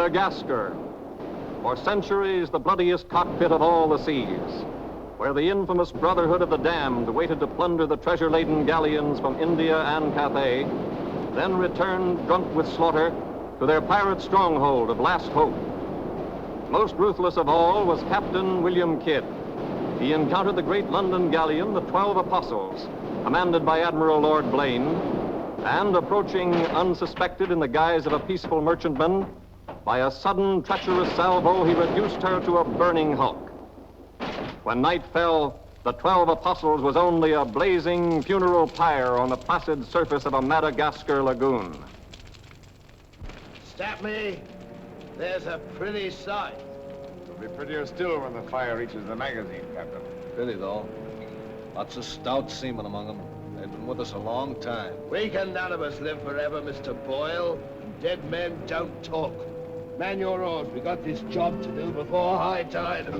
Madagascar. For centuries, the bloodiest cockpit of all the seas, where the infamous Brotherhood of the Damned waited to plunder the treasure-laden galleons from India and Cathay, then returned drunk with slaughter to their pirate stronghold of Last Hope. Most ruthless of all was Captain William Kidd. He encountered the great London galleon, the 12 Apostles, commanded by Admiral Lord Blaine, and approaching unsuspected in the guise of a peaceful merchantman, by a sudden treacherous salvo, he reduced her to a burning hulk. When night fell, the 12 Apostles was only a blazing funeral pyre on the placid surface of a Madagascar lagoon. Stop me. There's a pretty sight. It'll be prettier still when the fire reaches the magazine, Captain. Pity, though. Lots of stout seamen among them. They've been with us a long time. We can none of us live forever, Mr. Boyle. Dead men don't talk. Man your oars. We got this job to do before high tide.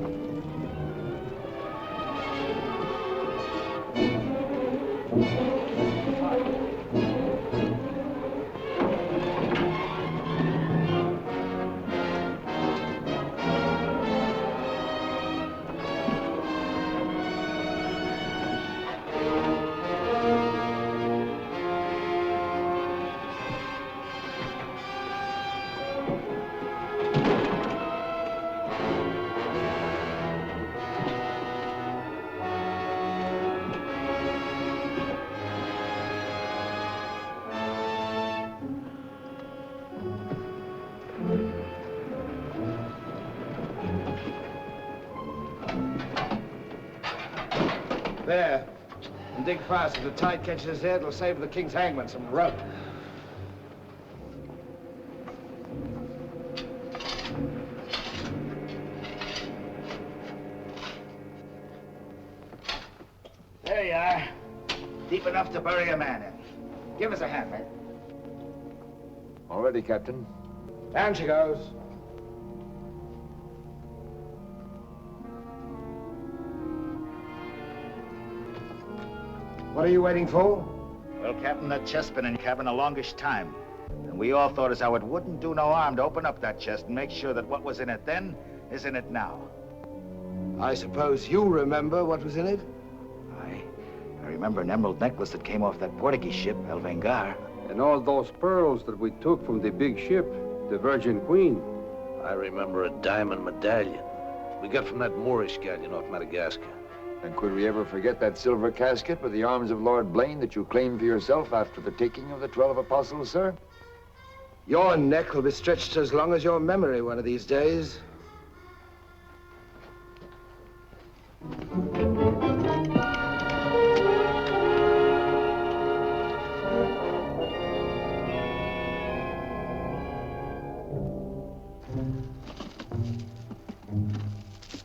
There. And dig fast. If the tide catches there, it'll save the king's hangman some rope. There you are. Deep enough to bury a man in. Give us a hand, mate. All ready, Captain. Down she goes. What are you waiting for? Well, Captain, that chest's been in the cabin the longest time. And we all thought as how it wouldn't do no harm to open up that chest and make sure that what was in it then is in it now. I suppose you remember what was in it? I remember an emerald necklace that came off that Portuguese ship, El Vengar. And all those pearls that we took from the big ship, the Virgin Queen. I remember a diamond medallion we got from that Moorish galleon off Madagascar. And could we ever forget that silver casket with the arms of Lord Blaine that you claimed for yourself after the taking of the 12 Apostles, sir? Your neck will be stretched as long as your memory one of these days.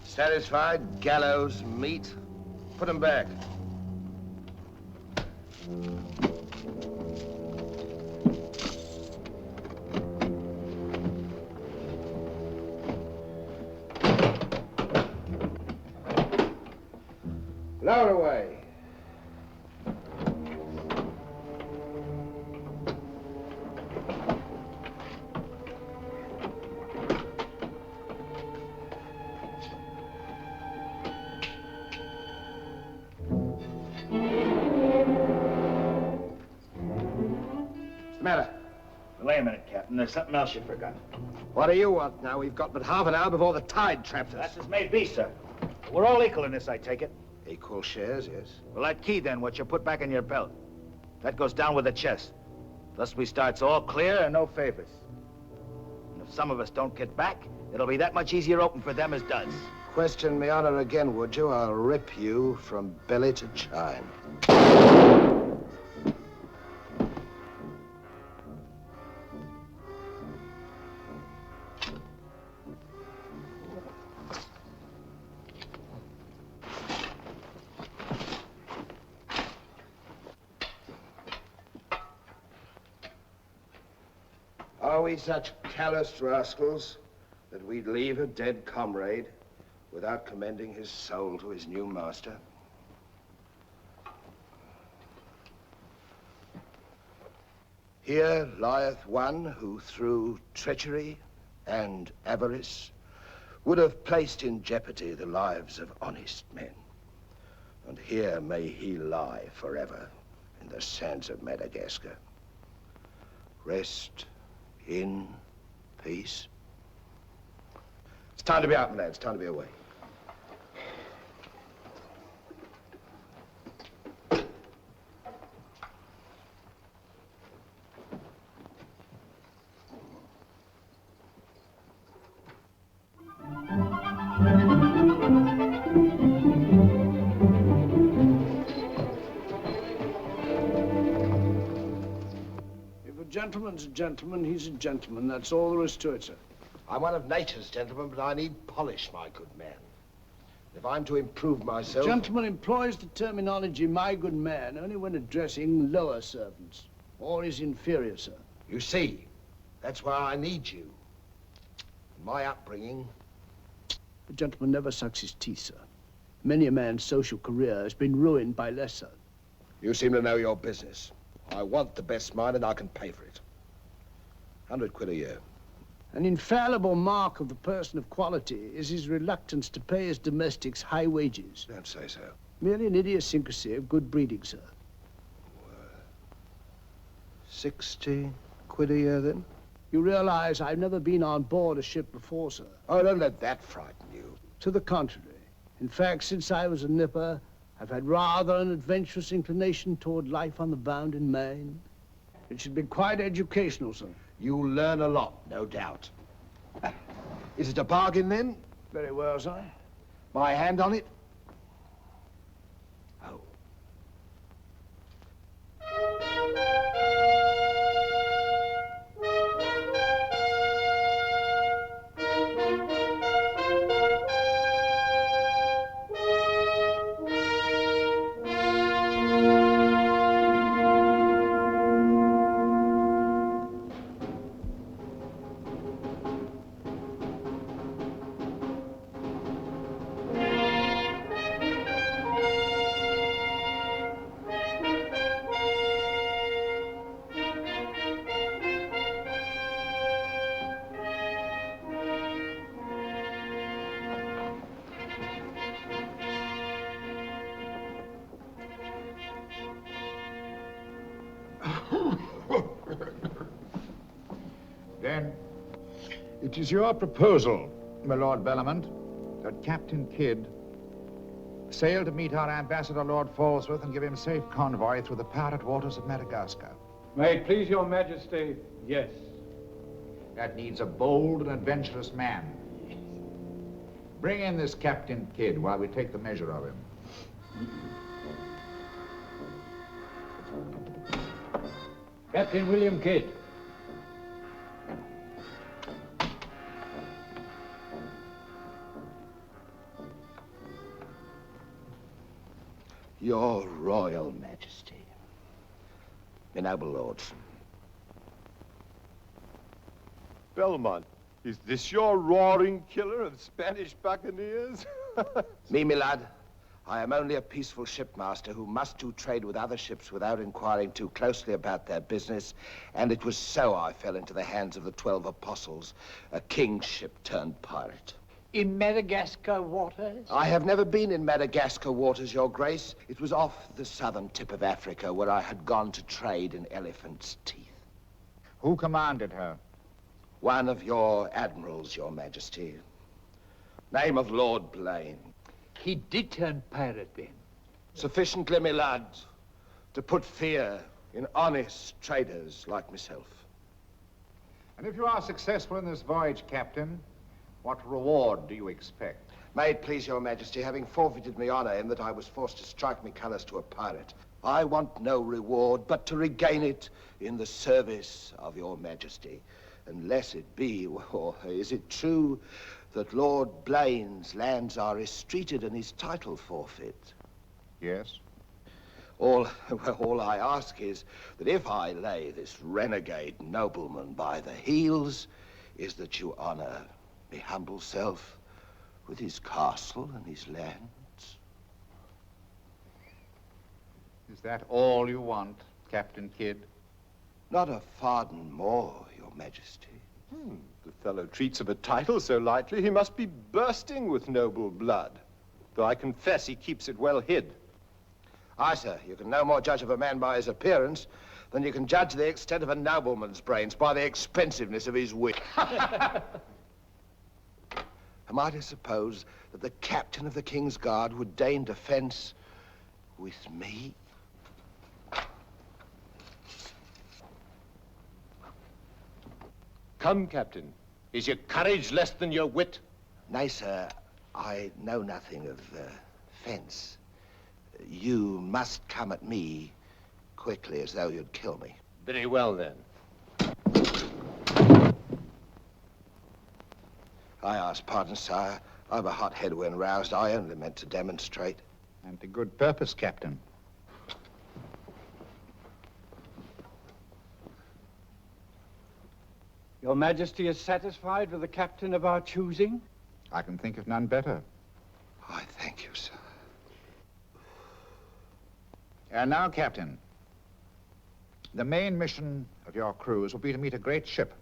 Satisfied? Gallows, meat. Put them back. Lower away. Wait a minute, Captain. There's something else you forgot. What do you want now? We've got but half an hour before the tide traps us. That's as may be, sir. We're all equal in this, I take it. Equal shares, yes. Well, that key, then, what you put back in your belt. That goes down with the chest. Thus we starts all clear and no favors. And if some of us don't get back, it'll be that much easier open for them as does. Question me honor again, would you? I'll rip you from belly to chine. Are we such callous rascals that we'd leave a dead comrade without commending his soul to his new master? Here lieth one who through treachery and avarice would have placed in jeopardy the lives of honest men. And here may he lie forever in the sands of Madagascar. Rest in peace. It's time to be out, my lad. It's time to be away. Gentleman's a gentleman, he's a gentleman. That's all there is to it, sir. I'm one of nature's gentlemen, but I need polish, my good man. If I'm to improve myself... A gentleman employs the terminology, my good man, only when addressing lower servants, or his inferior, sir. You see, that's why I need you. My upbringing... A gentleman never sucks his teeth, sir. Many a man's social career has been ruined by lesser. You seem to know your business. I want the best mine, and I can pay for it. 100 quid a year. An infallible mark of the person of quality is his reluctance to pay his domestics high wages. Don't say so. Merely an idiosyncrasy of good breeding, sir. 60 quid a year, then? You realize I've never been on board a ship before, sir. Oh, don't let that frighten you. To the contrary. In fact, since I was a nipper, I've had rather an adventurous inclination toward life on the bound in Maine. It should be quite educational, sir. You'll learn a lot, no doubt. Is it a bargain, then? Very well, sir. My hand on it? Oh. Then, it is your proposal, my Lord Bellomont, that Captain Kidd sail to meet our ambassador, Lord Falsworth, and give him safe convoy through the pirate waters of Madagascar. May it please your majesty, yes. That needs a bold and adventurous man. Bring in this Captain Kidd while we take the measure of him. Captain William Kidd. Your Royal Majesty, my noble lords. Belmont, is this your roaring killer of Spanish buccaneers? Me, my lad, I am only a peaceful shipmaster who must do trade with other ships without inquiring too closely about their business, and it was so I fell into the hands of the 12 apostles, a king's ship turned pirate. In Madagascar waters? I have never been in Madagascar waters, Your Grace. It was off the southern tip of Africa where I had gone to trade in elephants' teeth. Who commanded her? One of your admirals, Your Majesty. Name of Lord Blaine. He did turn pirate then? Sufficiently, my lad, to put fear in honest traders like myself. And if you are successful in this voyage, Captain, what reward do you expect? May it please Your Majesty, having forfeited my honor in that I was forced to strike me colors to a pirate, I want no reward but to regain it in the service of Your Majesty. Unless it be, or is it true that Lord Blaine's lands are estreated and his title forfeit? Yes. All I ask is that if I lay this renegade nobleman by the heels, is that you honor my humble self with his castle and his lands. Is that all you want, Captain Kidd? Not a farden more, Your Majesty. The fellow treats of a title so lightly, he must be bursting with noble blood. Though I confess he keeps it well hid. Aye, sir, you can no more judge of a man by his appearance than you can judge the extent of a nobleman's brains by the expensiveness of his wit. Am I to suppose that the captain of the King's Guard would deign defense with me? Come, Captain. Is your courage less than your wit? Nay, sir, I know nothing of fence. You must come at me quickly as though you'd kill me. Very well, then. I ask pardon, sire. I'm a hothead when roused. I only meant to demonstrate. And to good purpose, Captain. Your Majesty is satisfied with the captain of our choosing? I can think of none better. I thank you, sir. And now, Captain, the main mission of your cruise will be to meet a great ship,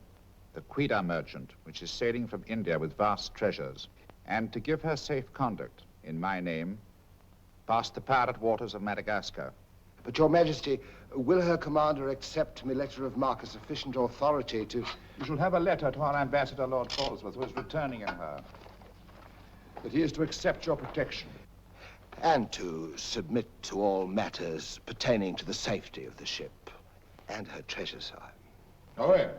the Quida merchant, which is sailing from India with vast treasures, and to give her safe conduct, in my name, past the pirate waters of Madagascar. But, Your Majesty, will her commander accept my letter of marque as sufficient authority to... You shall have a letter to our ambassador, Lord Falsworth, who is returning in her, that he is to accept your protection. And to submit to all matters pertaining to the safety of the ship and her treasure, sire. Oh, yes.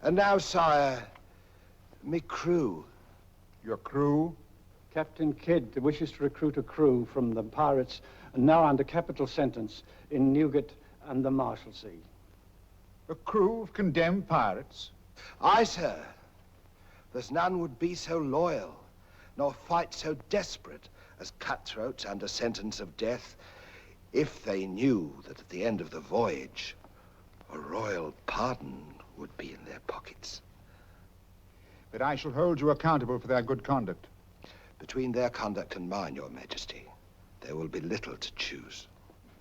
And now, sire, me crew. Your crew? Captain Kidd wishes to recruit a crew from the pirates now under capital sentence in Newgate and the Marshalsea. A crew of condemned pirates? Aye, sir. There's none would be so loyal, nor fight so desperate as cutthroats under sentence of death, if they knew that at the end of the voyage, a royal pardon would be in their pockets. But I shall hold you accountable for their good conduct. Between their conduct and mine, Your Majesty, there will be little to choose.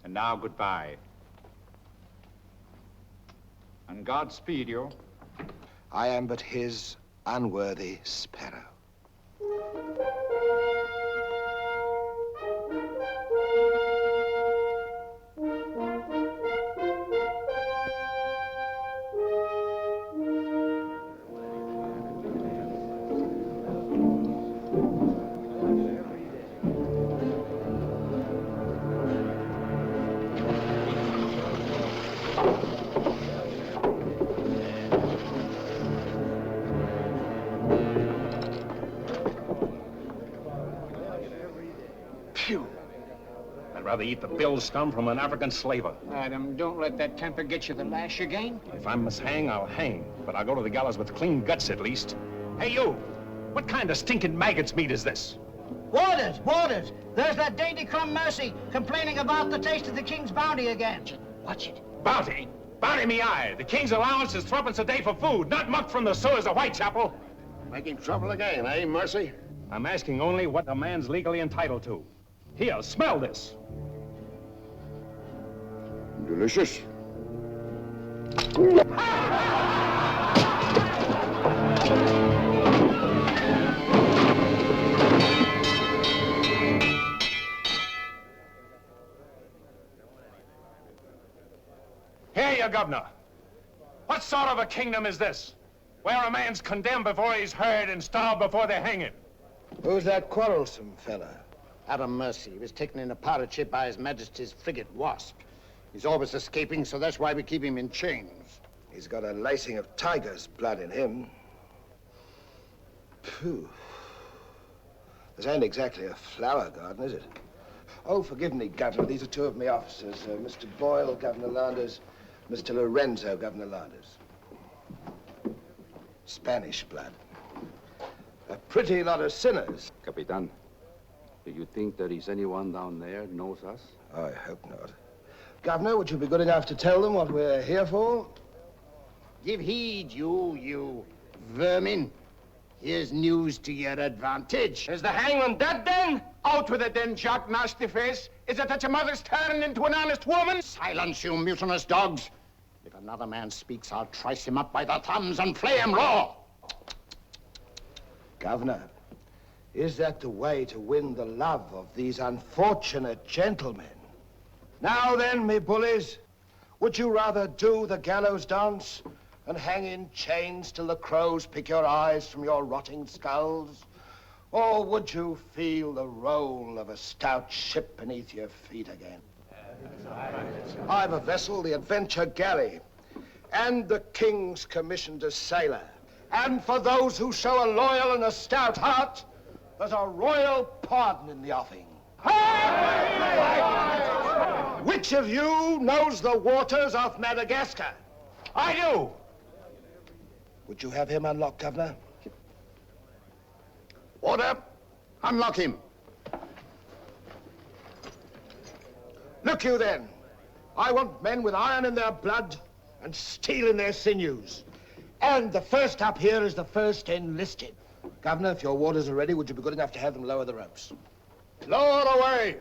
And now, goodbye. And God speed you. I am but his unworthy sparrow. Rather eat the bill scum from an African slaver. Madam, don't let that temper get you the lash again. If I must hang, I'll hang. But I'll go to the gallows with clean guts, at least. Hey, you! What kind of stinking maggot's meat is this? Warders! Warders! There's that dainty crumb Mercy complaining about the taste of the king's bounty again. Watch it. Bounty? Bounty me eye! The king's allowance is 3 a day for food, not muck from the sewers of Whitechapel. Making trouble again, eh, Mercy? I'm asking only what a man's legally entitled to. Here, smell this. Delicious. Here, you governor. What sort of a kingdom is this? Where a man's condemned before he's heard and starved before they hang him. Who's that quarrelsome fella? Adam Mercy. He was taken in a pirate ship by His Majesty's frigate Wasp. He's always escaping, so that's why we keep him in chains. He's got a lacing of tiger's blood in him. Phew. This ain't exactly a flower garden, is it? Oh, forgive me, Governor. These are two of my officers. Mr. Boyle, Governor Landers. Mr. Lorenzo, Governor Landers. Spanish blood. A pretty lot of sinners. Capitan, do you think there is anyone down there knows us? I hope not. Governor, would you be good enough to tell them what we're here for? Give heed, you vermin. Here's news to your advantage. Is the hangman dead, then? Out with it, then, Jock Nasty Face. Is it that your mother's turned into an honest woman? Silence, you mutinous dogs. If another man speaks, I'll trice him up by the thumbs and flay him raw. Governor, is that the way to win the love of these unfortunate gentlemen? Now then, me bullies, would you rather do the gallows dance and hang in chains till the crows pick your eyes from your rotting skulls? Or would you feel the roll of a stout ship beneath your feet again? I've a vessel, the Adventure Galley, and the King's commissioned a sailor. And for those who show a loyal and a stout heart, there's a royal pardon in the offing. Which of you knows the waters of Madagascar? I do. Would you have him unlocked, Governor? Order. Unlock him. Look you then. I want men with iron in their blood and steel in their sinews. And the first up here is the first enlisted. Governor, if your warders are ready, would you be good enough to have them lower the ropes? Lower away.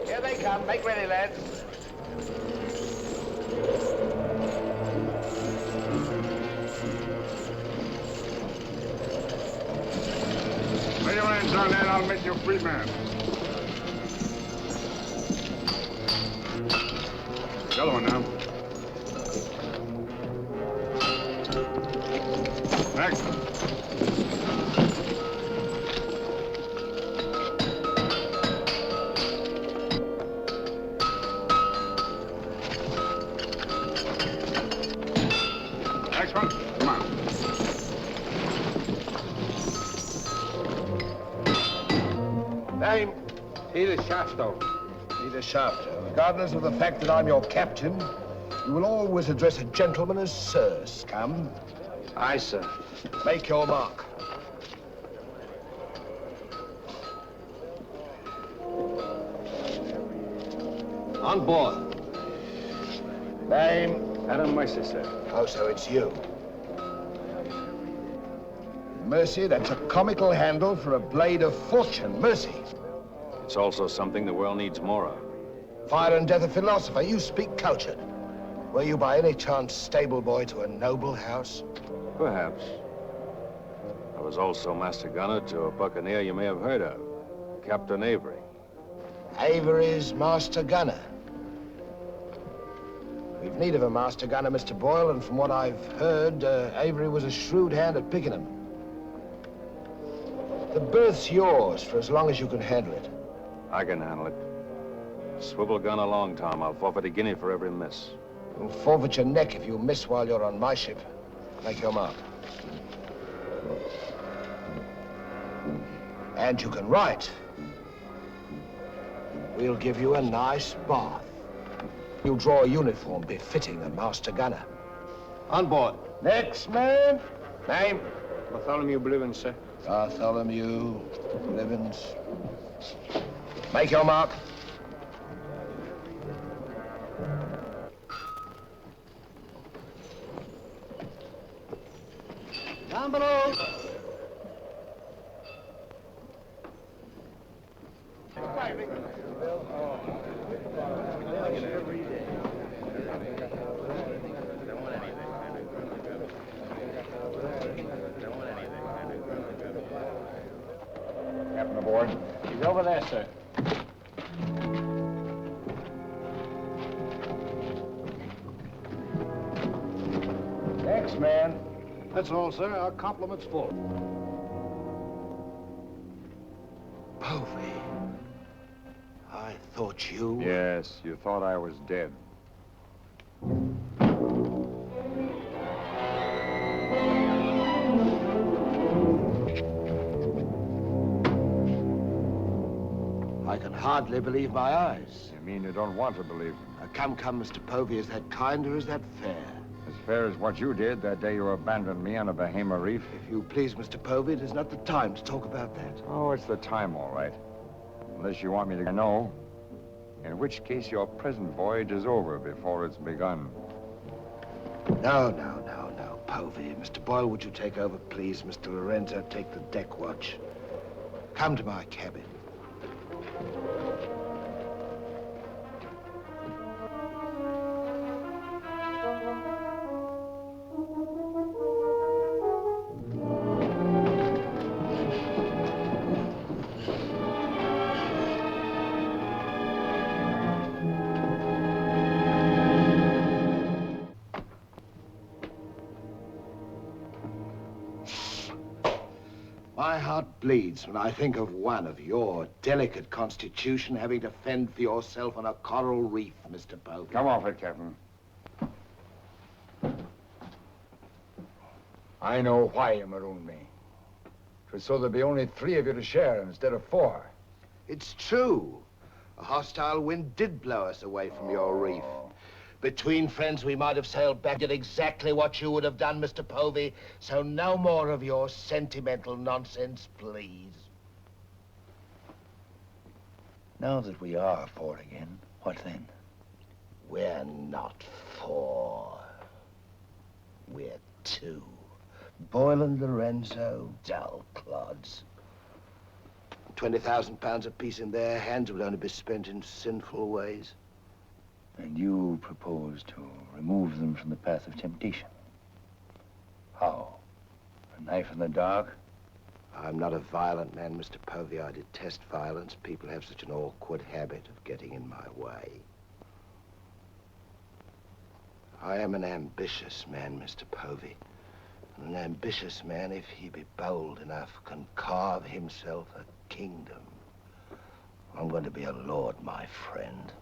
Here they come. Make ready, lads. Lay your hands on that, I'll make you a free man. The other one now. Next. Next one. Come on. Name? Peter Shafto. Peter Shafto. Regardless of the fact that I'm your captain, you will always address a gentleman as Sir, scum. Aye, sir. Make your mark. On board. Name? Adam Mercer, sir. Oh, so it's you. Mercy, that's a comical handle for a blade of fortune. Mercy. It's also something the world needs more of. Fire and death a philosopher. You speak cultured. Were you by any chance stable boy to a noble house? Perhaps. I was also master gunner to a buccaneer you may have heard of, Captain Avery. Avery's master gunner. We've need of a master gunner, Mr. Boyle, and from what I've heard, Avery was a shrewd hand at picking them. The berth's yours for as long as you can handle it. I can handle it. Swivel gun along, Tom. I'll forfeit a guinea for every miss. You'll forfeit your neck if you miss while you're on my ship. Make your mark. And you can write. We'll give you a nice bath. You'll draw a uniform befitting a master gunner. On board. Next man. Name? Bartholomew Blivens, sir. Bartholomew Blivens. Make your mark. Down below. Captain aboard. He's over there, sir. Next man. That's all, sir. Our compliments full. Povey. I thought you... Yes, you thought I was dead. I can hardly believe my eyes. You mean you don't want to believe me? Come, Mr. Povey. Is that kind or is that fair? As fair as what you did that day you abandoned me on a Bahama reef? If you please, Mr. Povey, it is not the time to talk about that. Oh, it's the time, all right. Unless you want me to know. In which case your present voyage is over before it's begun. No, Povey. Mr. Boyle, would you take over, please? Mr. Lorenzo, take the deck watch. Come to my cabin. My heart bleeds when I think of one of your delicate constitution having to fend for yourself on a coral reef, Mr. Povey. Come off it, Captain. I know why you marooned me. It was so there'd be only 3 of you to share instead of 4. It's true. A hostile wind did blow us away from your reef. Between friends, we might have sailed back, did exactly what you would have done, Mr. Povey. So no more of your sentimental nonsense, please. Now that we are 4 again, what then? We're not 4. We're 2. Boyle and Lorenzo, dull clods. 20,000 pounds apiece in their hands would only be spent in sinful ways. And you propose to remove them from the path of temptation. How? A knife in the dark? I'm not a violent man, Mr. Povey. I detest violence. People have such an awkward habit of getting in my way. I am an ambitious man, Mr. Povey. And an ambitious man, if he be bold enough, can carve himself a kingdom. I'm going to be a lord, my friend.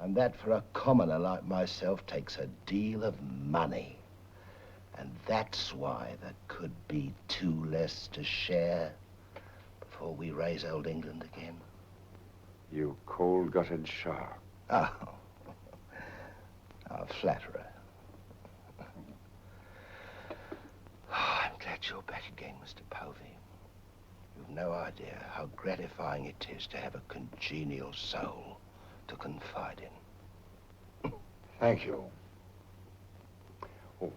And that, for a commoner like myself, takes a deal of money. And that's why there could be 2 less to share before we raise old England again. You cold-gutted shark. Oh, a flatterer. I'm glad you're back again, Mr. Povey. You've no idea how gratifying it is to have a congenial soul to confide in. Thank you. Oh,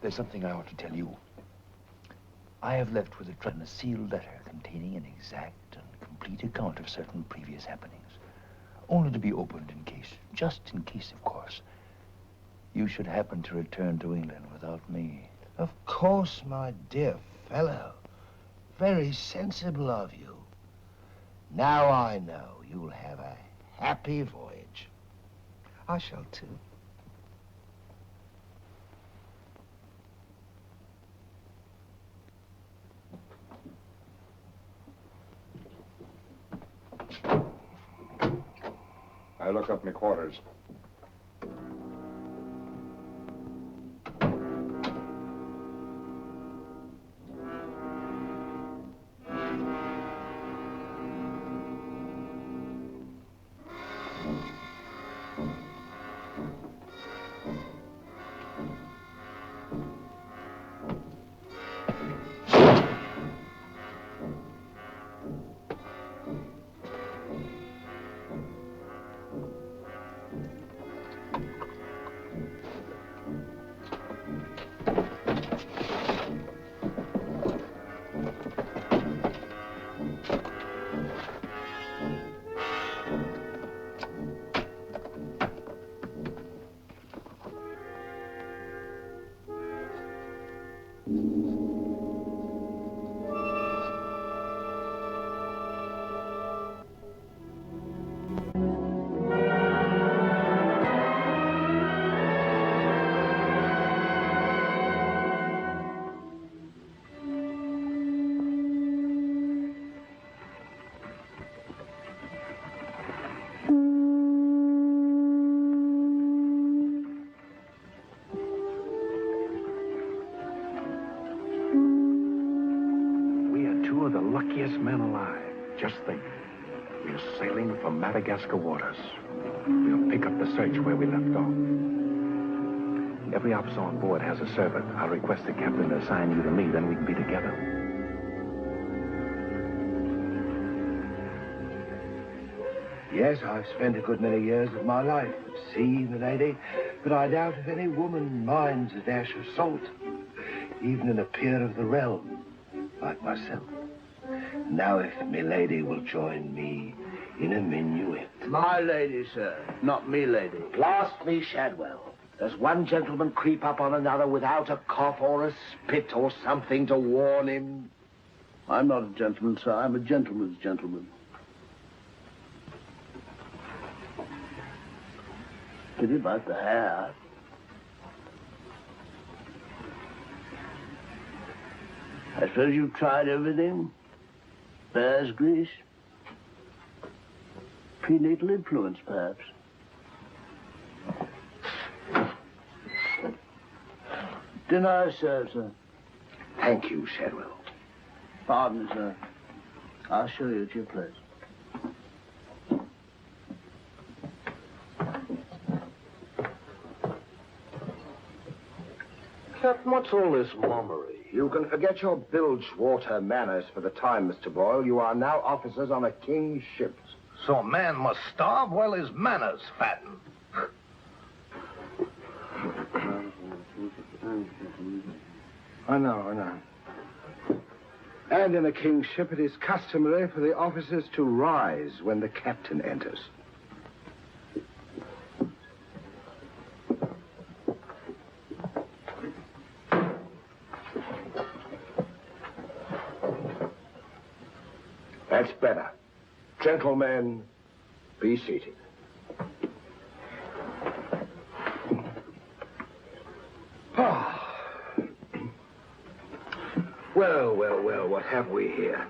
there's something I ought to tell you. I have left with a sealed letter containing an exact and complete account of certain previous happenings, only to be opened in case, just in case, of course, you should happen to return to England without me. Of course, my dear fellow. Very sensible of you. Now I know you'll have a happy voyage. I shall too. I look up my quarters. Men alive. Just think. We're sailing for Madagascar waters. We'll pick up the search where we left off. Every officer on board has a servant. I'll request the captain to assign you to me, then we can be together. Yes, I've spent a good many years of my life at sea, milady, but I doubt if any woman minds a dash of salt, even in a peer of the realm, like myself. Now, if milady will join me in a minuet. My lady, sir, not me lady. Blast me, Shadwell. Does one gentleman creep up on another without a cough or a spit or something to warn him? I'm not a gentleman, sir. I'm a gentleman's gentleman. Pity about the hair. I suppose you've tried everything? Bear's grease? Prenatal influence, perhaps? Dinner served, sir. Thank you, Shadwell. Pardon, sir. I'll show you at your place. Captain, what's all this mummery? You can forget your bilge-water manners for the time, Mr. Boyle. You are now officers on a king's ship. So a man must starve while his manners fatten. I know. And in a king's ship, it is customary for the officers to rise when the captain enters. That's better. Gentlemen, be seated. Well, what have we here?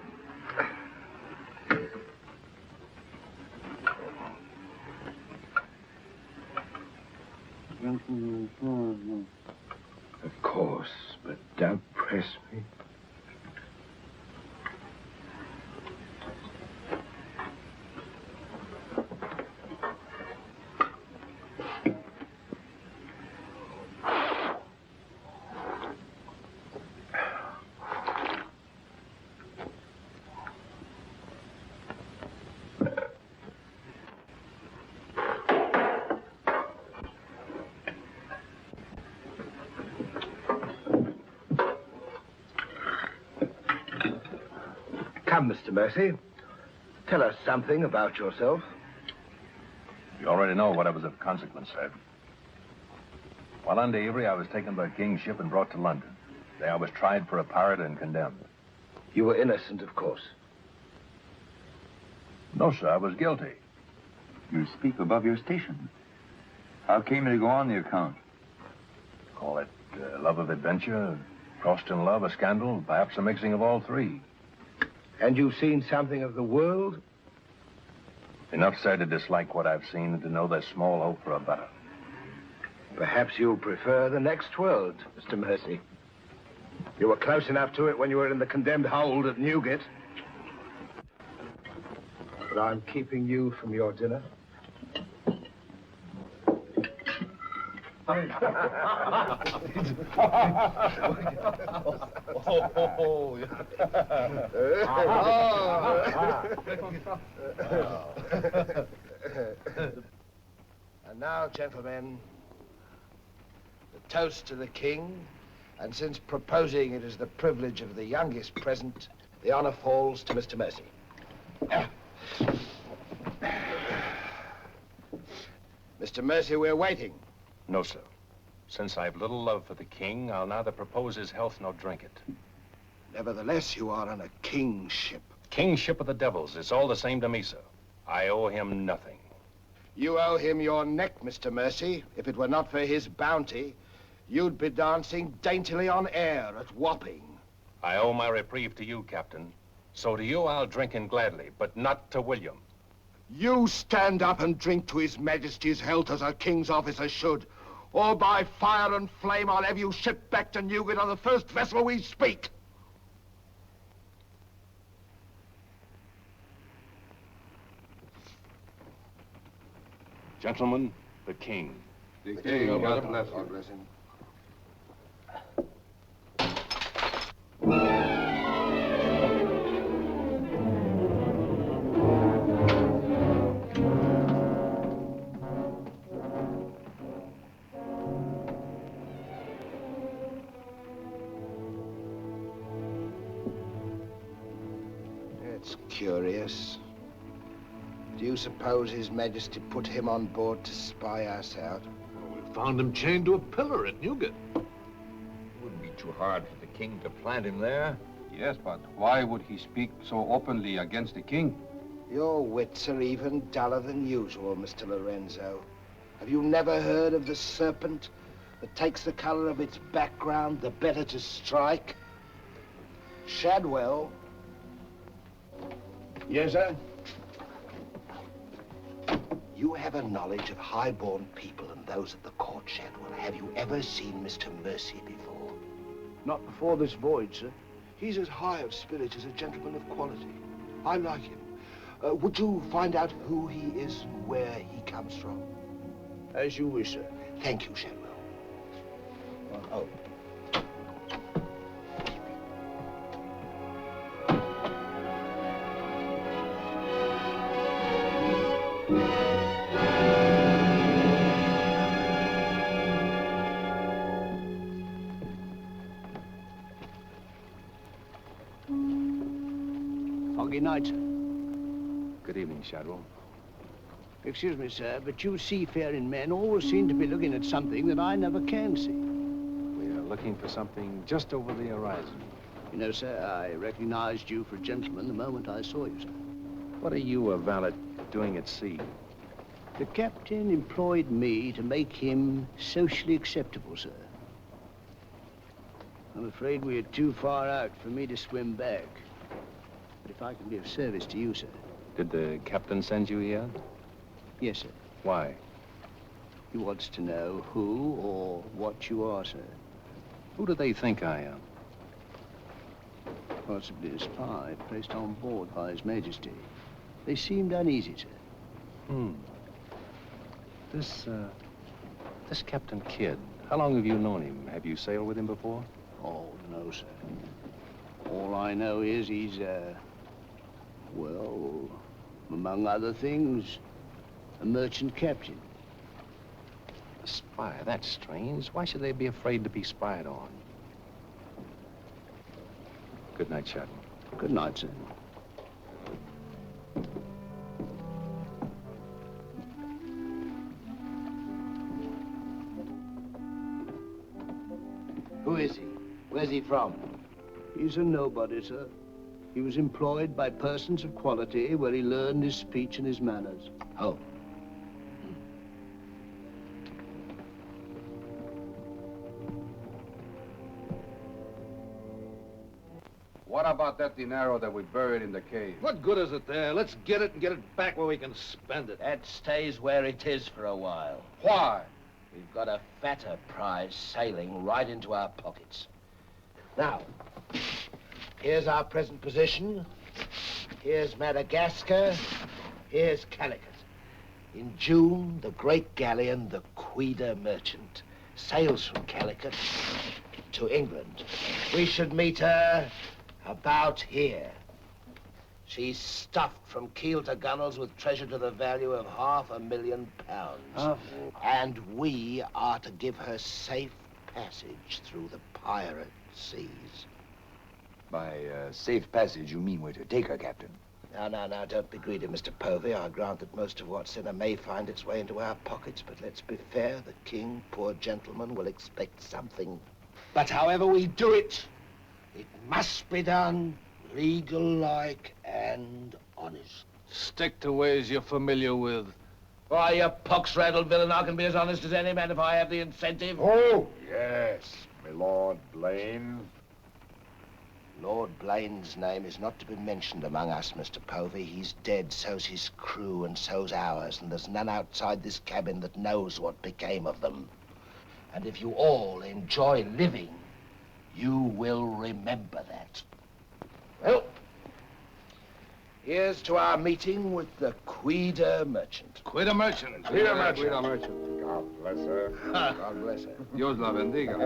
Of course, but don't press me. Come, Mr. Mercy. Tell us something about yourself. You already know what I was of consequence, sir. While under Avery, I was taken by King's ship and brought to London. There I was tried for a pirate and condemned. You were innocent, of course. No, sir, I was guilty. You speak above your station. How came you to go on the account? Call it love of adventure, crossed in love, a scandal, perhaps a mixing of all three. And you've seen something of the world? Enough, sir, to dislike what I've seen and to know there's small hope for a better. Perhaps you'll prefer the next world, Mr. Mercy. You were close enough to it when you were in the condemned hold at Newgate. But I'm keeping you from your dinner. And now, gentlemen, the toast to the king, and since proposing it is the privilege of the youngest present, the honor falls to Mr. Mercy. Mr. Mercy, we're waiting. No, sir. Since I've little love for the king, I'll neither propose his health nor drink it. Nevertheless, you are on a king's ship. King's ship of the devils. It's all the same to me, sir. I owe him nothing. You owe him your neck, Mr. Mercy. If it were not for his bounty, you'd be dancing daintily on air at Wapping. I owe my reprieve to you, Captain. So to you I'll drink in gladly, but not to William. You stand up and drink to His Majesty's health as a king's officer should. Or by fire and flame, I'll have you shipped back to Newgate on the first vessel we speak. Gentlemen, the king. The king, God bless you. God bless him. It's curious. Do you suppose His Majesty put him on board to spy us out? Well, we found him chained to a pillar at Newgate. It wouldn't be too hard for the king to plant him there. Yes, but why would he speak so openly against the king? Your wits are even duller than usual, Mr. Lorenzo. Have you never heard of the serpent that takes the color of its background the better to strike? Shadwell. Yes, sir? You have a knowledge of high-born people and those at the court, Shadwell. Have you ever seen Mr. Mercy before? Not before this voyage, sir. He's as high of spirit as a gentleman of quality. I like him. Would you find out who he is and where he comes from? As you wish, sir. Thank you, Shadwell. Oh. Foggy night, sir. Good evening, Shadwell. Excuse me, sir, but you seafaring men always seem to be looking at something that I never can see. We are looking for something just over the horizon. You know, sir, I recognized you for a gentleman the moment I saw you, sir. What are you, a valet, doing at sea? The captain employed me to make him socially acceptable, sir. I'm afraid we are too far out for me to swim back. But if I can be of service to you, sir. Did the captain send you here? Yes, sir. Why? He wants to know who or what you are, sir. Who do they think I am? Possibly a spy placed on board by His Majesty. They seemed uneasy, sir. This Captain Kidd, how long have you known him? Have you sailed with him before? Oh, no, sir. All I know is he's, well, among other things, a merchant captain. A spy? That's strange. Why should they be afraid to be spied on? Good night, Shadwell. Good night, sir. Who is he? Where's he from? He's a nobody, sir. He was employed by persons of quality where he learned his speech and his manners. Oh. What about that dinero that we buried in the cave? What good is it there? Let's get it and get it back where we can spend it. That stays where it is for a while. Why? We've got a fatter prize sailing right into our pockets. Now, here's our present position. Here's Madagascar. Here's Calicut. In June, the great galleon, the Quida merchant, sails from Calicut to England. We should meet her about here. She's stuffed from keel to gunwales with treasure to the value of £500,000. And we are to give her safe passage through the pirate seas. By safe passage, you mean we're to take her, Captain? Now, don't be greedy, Mr. Povey. I grant that most of what's in her may find its way into our pockets, but let's be fair. The king, poor gentleman, will expect something. But however we do it, it must be done legal-like and honest. Stick to ways you're familiar with. Why, you pox-rattled villain, I can be as honest as any man if I have the incentive. Oh, yes, my Lord Blaine. Lord Blaine's name is not to be mentioned among us, Mr. Povey. He's dead, so's his crew, and so's ours, and there's none outside this cabin that knows what became of them. And if you all enjoy living, you will remember that. Well, here's to our meeting with the Quida merchant. Quida merchant. Quida merchant. Quida merchant. God bless her. God bless her. Dios la bendiga.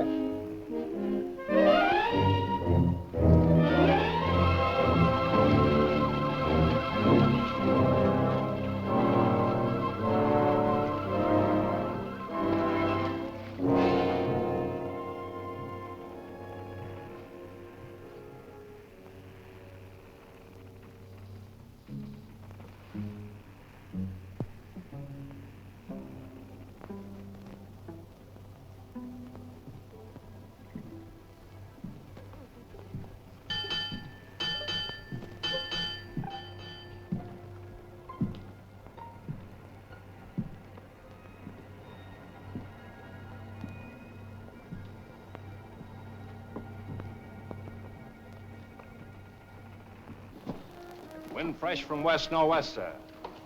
Wind fresh from west-northwest, sir.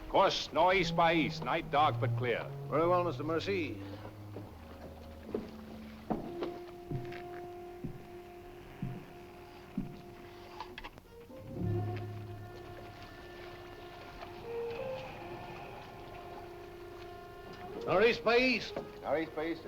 Course northeast by east. Night dark but clear. Very well, Mr. Mercy. Northeast by east. Northeast by east.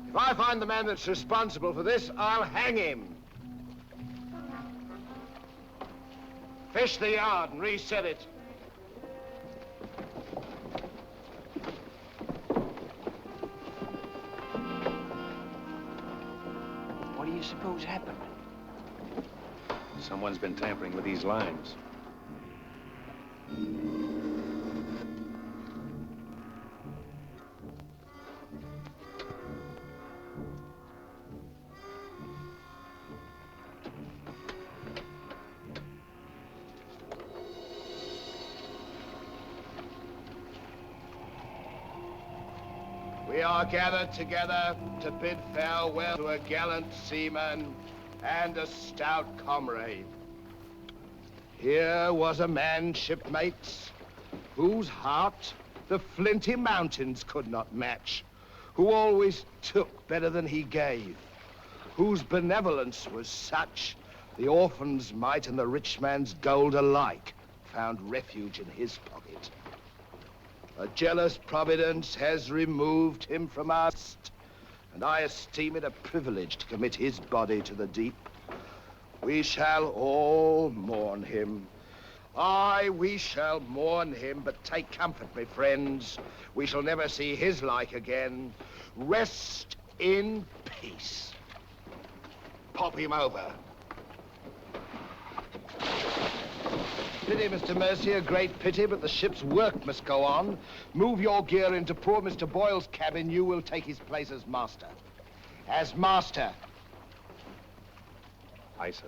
If I find the man that's responsible for this, I'll hang him. Fish the yard and reset it. What do you suppose happened? Someone's been tampering with these lines. We are gathered together to bid farewell to a gallant seaman and a stout comrade. Here was a man, shipmates, whose heart the flinty mountains could not match, who always took better than he gave, whose benevolence was such the orphan's mite and the rich man's gold alike found refuge in his pocket. A jealous providence has removed him from us, and I esteem it a privilege to commit his body to the deep. We shall all mourn him. Aye, we shall mourn him, but take comfort, my friends. We shall never see his like again. Rest in peace. Pop him over. Pity, Mr. Mercy, a great pity, but the ship's work must go on. Move your gear into poor Mr. Boyle's cabin. You will take his place as master. As master. Aye, sir.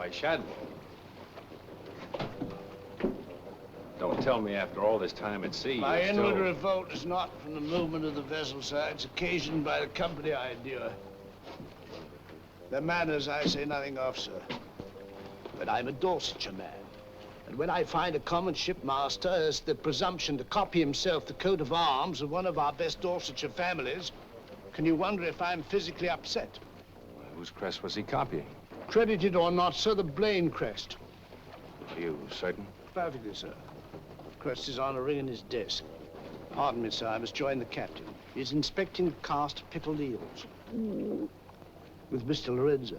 Shad. Don't tell me after all this time at sea. My inward revolt is not from the movement of the vessel, sir. It's occasioned by the company I endure. Their manners I say nothing of, sir. But I'm a Dorsetshire man. And when I find a common shipmaster has the presumption to copy himself the coat of arms of one of our best Dorsetshire families, can you wonder if I'm physically upset? Whose crest was he copying? Credited or not, sir, the Blaine crest. Are you certain? Perfectly, sir. Crest is on a ring in his desk. Pardon me, sir, I must join the captain. He's inspecting the cast of pickled eels. With Mr. Lorenzo.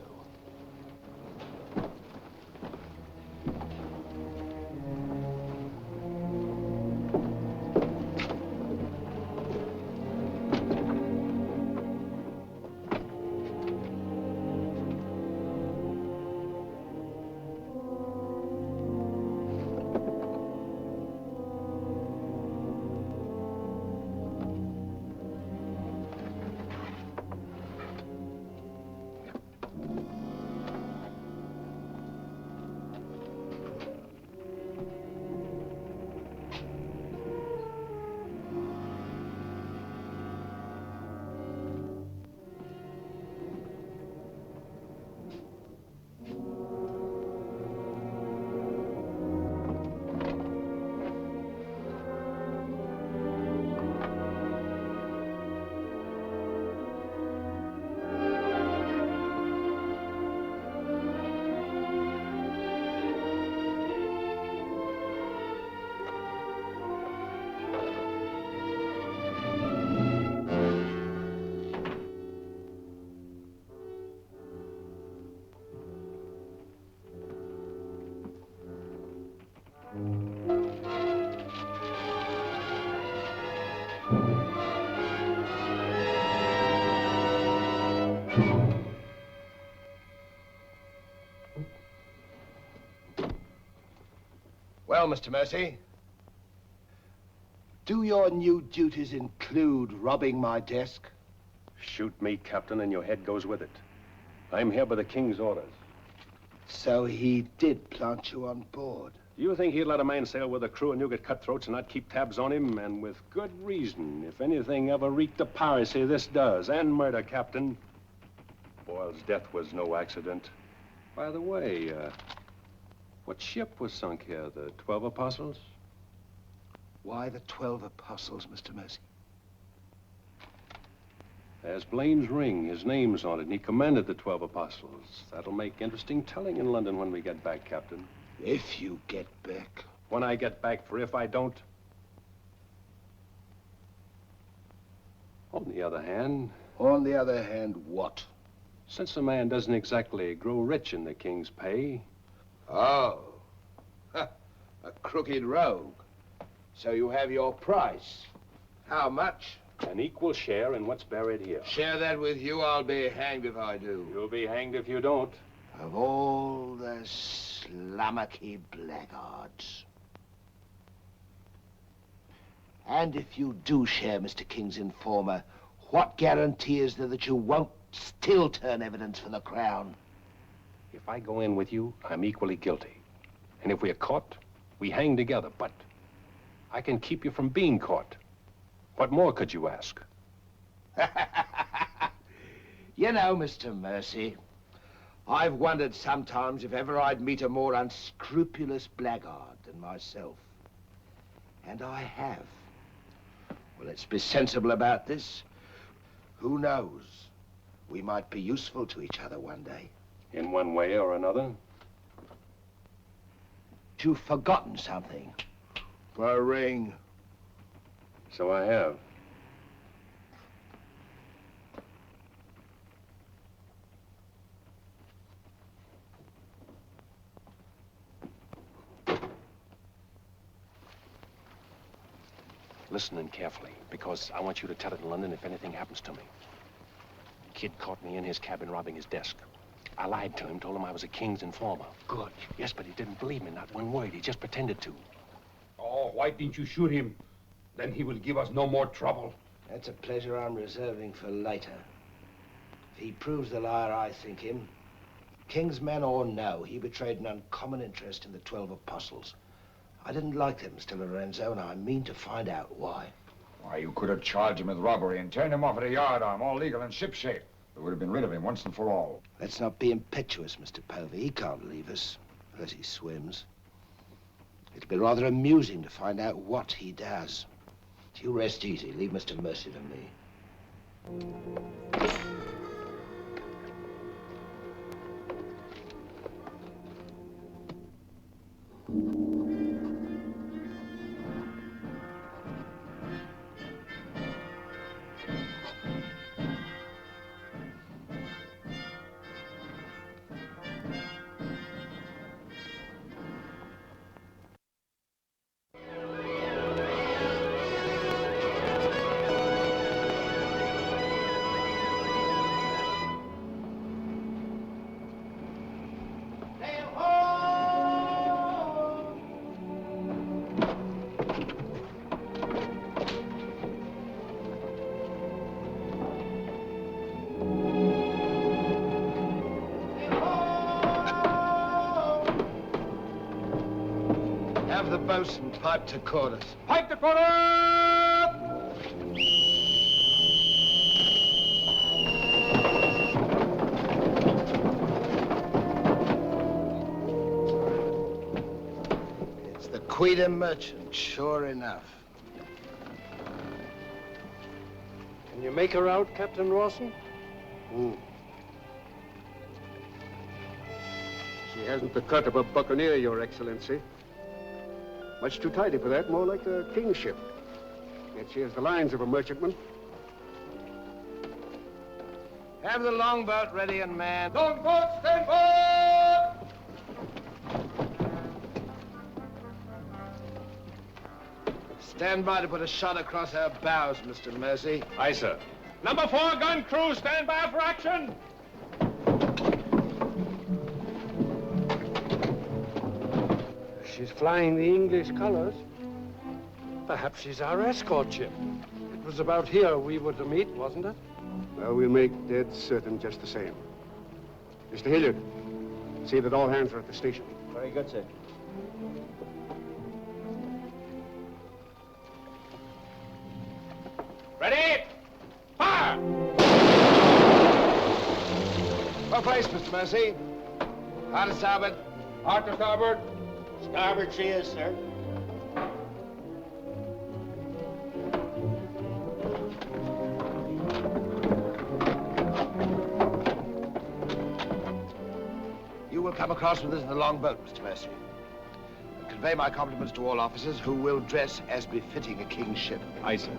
Well, Mr. Mercy, do your new duties include robbing my desk? Shoot me, Captain, and your head goes with it. I'm here by the King's orders. So he did plant you on board? Do you think he'd let a man sail with a crew of Newgate cutthroats and not keep tabs on him? And with good reason. If anything ever reeked of piracy, this does. And murder, Captain. Boyle's death was no accident. By the way, what ship was sunk here? The 12 Apostles? Why the 12 Apostles, Mr. Mercy? There's Blaine's ring. His name's on it, and he commanded the 12 Apostles. That'll make interesting telling in London when we get back, Captain. If you get back. When I get back, for if I don't. On the other hand... On the other hand, what? Since a man doesn't exactly grow rich in the King's pay... Oh. A crooked rogue. So you have your price. How much? An equal share in what's buried here. Share that with you, I'll be hanged if I do. You'll be hanged if you don't. Of all the slummocky blackguards. And if you do share Mr. King's informer, what guarantee is there that you won't still turn evidence for the Crown? If I go in with you, I'm equally guilty. And if we're caught, we hang together. But I can keep you from being caught. What more could you ask? You know, Mr. Mercy, I've wondered sometimes if ever I'd meet a more unscrupulous blackguard than myself. And I have. Well, let's be sensible about this. Who knows? We might be useful to each other one day. In one way or another? You've forgotten something. A ring. So I have. Listen in carefully, because I want you to tell it in London if anything happens to me. Kid caught me in his cabin robbing his desk. I lied to him, told him I was a King's informer. Good. Yes, but he didn't believe me, not one word. He just pretended to. Oh, why didn't you shoot him? Then he will give us no more trouble. That's a pleasure I'm reserving for later. If he proves the liar I think him, King's man or no, he betrayed an uncommon interest in the 12 Apostles. I didn't like them, Mr. Lorenzo, and I mean to find out why. Why, you could have charged him with robbery and turned him off at a yardarm, all legal and shipshape. We would have been rid of him once and for all. Let's not be impetuous, Mr. Povey. He can't leave us, unless he swims. It'll be rather amusing to find out what he does. You rest easy. Leave Mr. Mercy to me. Have the boatswain pipe to quarters. Pipe to quarters! It's the Quida merchant, sure enough. Can you make her out, Captain Rawson? She hasn't the cut of a buccaneer, Your Excellency. Much too tidy for that, more like a king's ship. Yet she has the lines of a merchantman. Have the longboat ready and manned. Longboat, stand by! Stand by to put a shot across her bows, Mr. Mercy. Aye, sir. Number 4 gun crew, stand by for action. she's flying the English colors. Perhaps she's our escort ship. It was about here we were to meet, wasn't it? Well, we'll make dead certain just the same. Mr. Hilliard, see that all hands are at the station. Very good, sir. Ready? Fire! Well placed, Mr. Mercy. Hard to starboard. Hard to starboard. Starboard she is, sir. You will come across with us in the longboat, Mr. Mercy. And convey my compliments to all officers who will dress as befitting a king's ship. Aye, sir.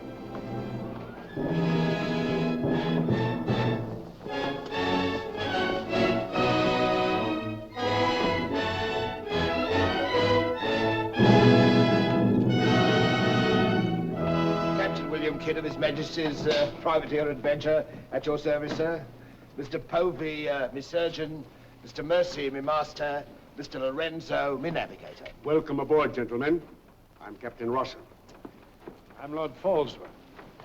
Kidd of His Majesty's privateer Adventure at your service, sir. Mr. Povey, me surgeon. Mr. Mercy, me master. Mr. Lorenzo, me navigator. Welcome aboard, gentlemen. I'm Captain Rosser. I'm Lord Falsworth,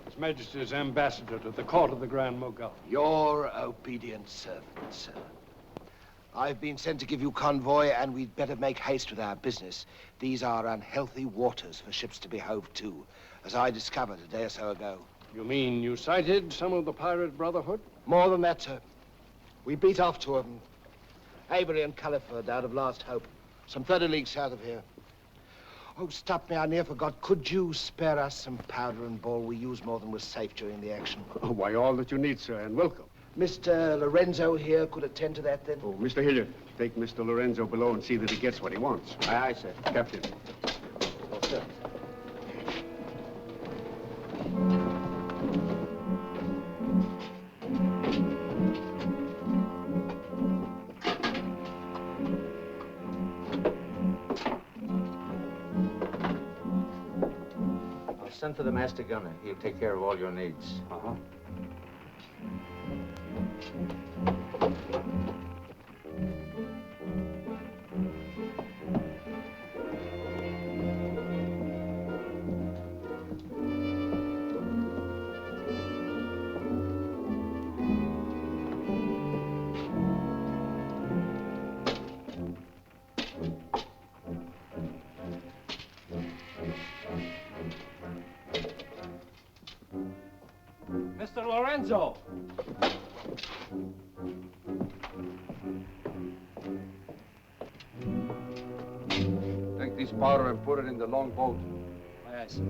His Majesty's ambassador to the court of the Grand Mogul. Your obedient servant, sir. I've been sent to give you convoy, and we'd better make haste with our business. These are unhealthy waters for ships to be hove to, as I discovered a day or so ago. You mean you sighted some of the pirate brotherhood? More than that, sir. We beat off two of them. Avery and Culliford out of Last Hope, some 30 leagues south of here. Oh, stop me, I near forgot. Could you spare us some powder and ball? We used more than was safe during the action. Oh, why, all that you need, sir, and welcome. Mr. Lorenzo here could attend to that, then? Oh, Mr. Hilliard, take Mr. Lorenzo below and see that he gets what he wants. Aye, aye, sir. Captain. Oh, sir. I'll send for the master gunner. He'll take care of all your needs. Uh-huh. Mr. Lorenzo! Take this powder and put it in the longboat. Aye, sir.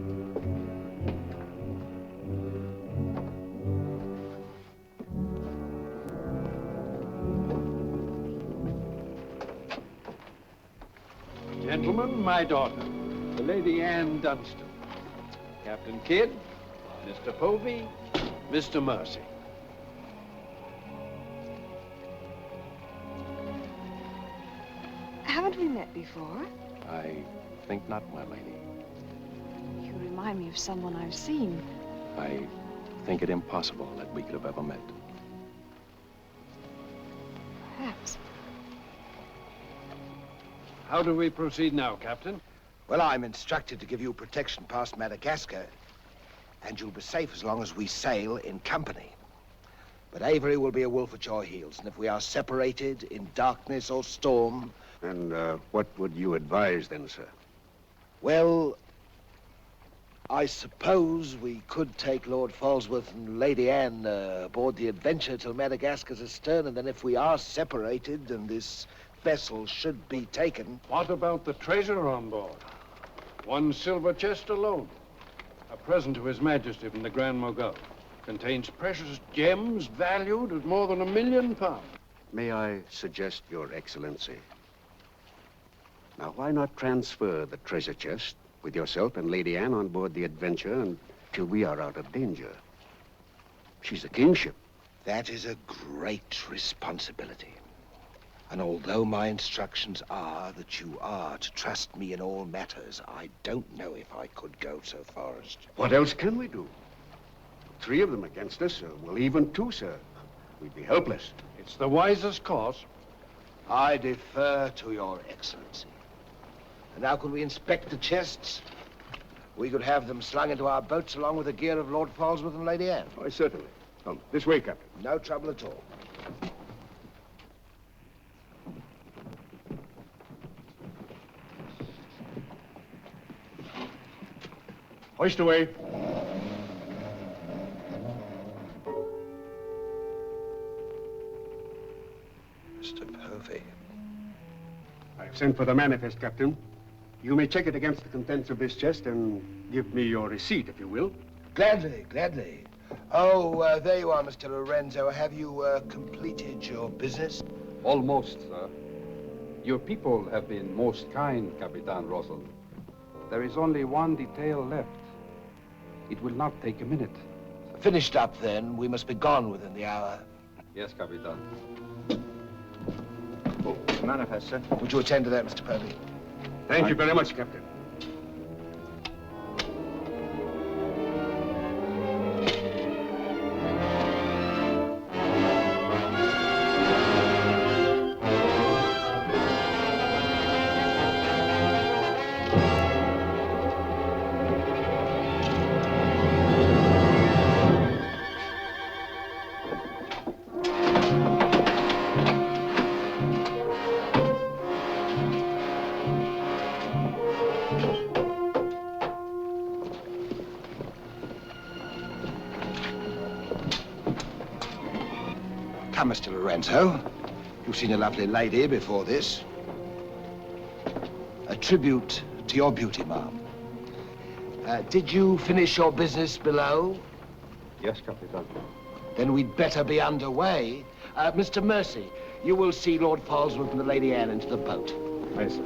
Gentlemen, my daughter, the Lady Anne Dunstan. Captain Kidd, Mr. Povey, Mr. Mercy. Haven't we met before? I think not, my lady. You remind me of someone I've seen. I think it impossible that we could have ever met. Perhaps. How do we proceed now, Captain? Well, I'm instructed to give you protection past Madagascar, and you'll be safe as long as we sail in company. But Avery will be a wolf at your heels, and if we are separated in darkness or storm... And what would you advise then, sir? Well, I suppose we could take Lord Falsworth and Lady Anne aboard the Adventure till Madagascar's astern, and then if we are separated and this vessel should be taken... What about the treasure on board? One silver chest alone. A present to His Majesty from the Grand Mogul. Contains precious gems valued at more than £1 million. May I suggest, Your Excellency? Now, why not transfer the treasure chest with yourself and Lady Anne on board the Adventure until we are out of danger? She's a kingship. That is a great responsibility. And although my instructions are that you are to trust me in all matters, I don't know if I could go so far as to... What else can we do? 3 of them against us, well, even 2, sir. We'd be helpless. It's the wisest course. I defer to Your Excellency. And now could we inspect the chests? We could have them slung into our boats along with the gear of Lord Falsworth and Lady Anne. Why, certainly. Come, this way, Captain. No trouble at all. Hoist away. Mr. Povey. I've sent for the manifest, Captain. You may check it against the contents of this chest and give me your receipt, if you will. Gladly, gladly. Oh, there you are, Mr. Lorenzo. Have you completed your business? Almost, sir. Your people have been most kind, Capitan Rossel. There is only one detail left. It will not take a minute. Finished up, then. We must be gone within the hour. Yes, Capitan. Oh, manifest, sir. Would you attend to that, Mr. Povey? Thank you very much, Captain. Come, Mr. Lorenzo. You've seen a lovely lady before this. A tribute to your beauty, ma'am. Did you finish your business below? Yes, Capitan. Then we'd better be underway. Mr. Mercy, you will see Lord Falsworth and the Lady Anne into the boat. Aye, sir.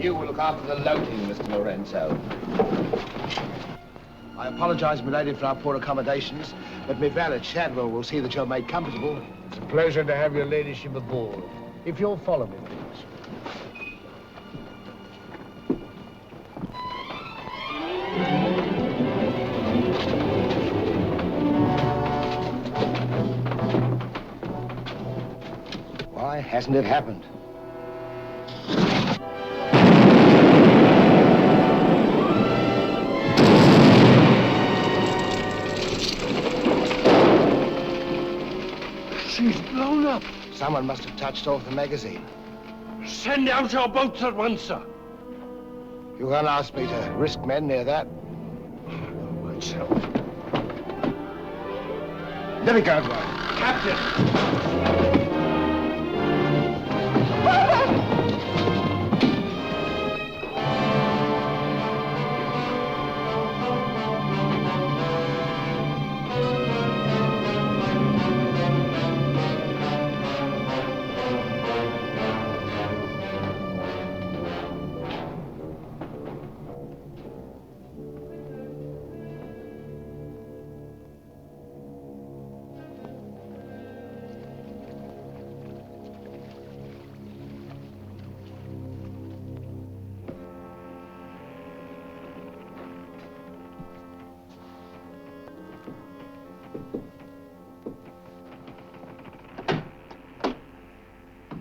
You will look after the loading, Mr. Lorenzo. I apologize, milady, for our poor accommodations, but my valet Shadwell will see that you're made comfortable. It's a pleasure to have your ladyship aboard. If you'll follow me, please. Why hasn't it happened? She's blown up. Someone must have touched off the magazine. Send out your boats at once, sir. You can't ask me to risk men near that. Myself. Let me go, boy. Captain!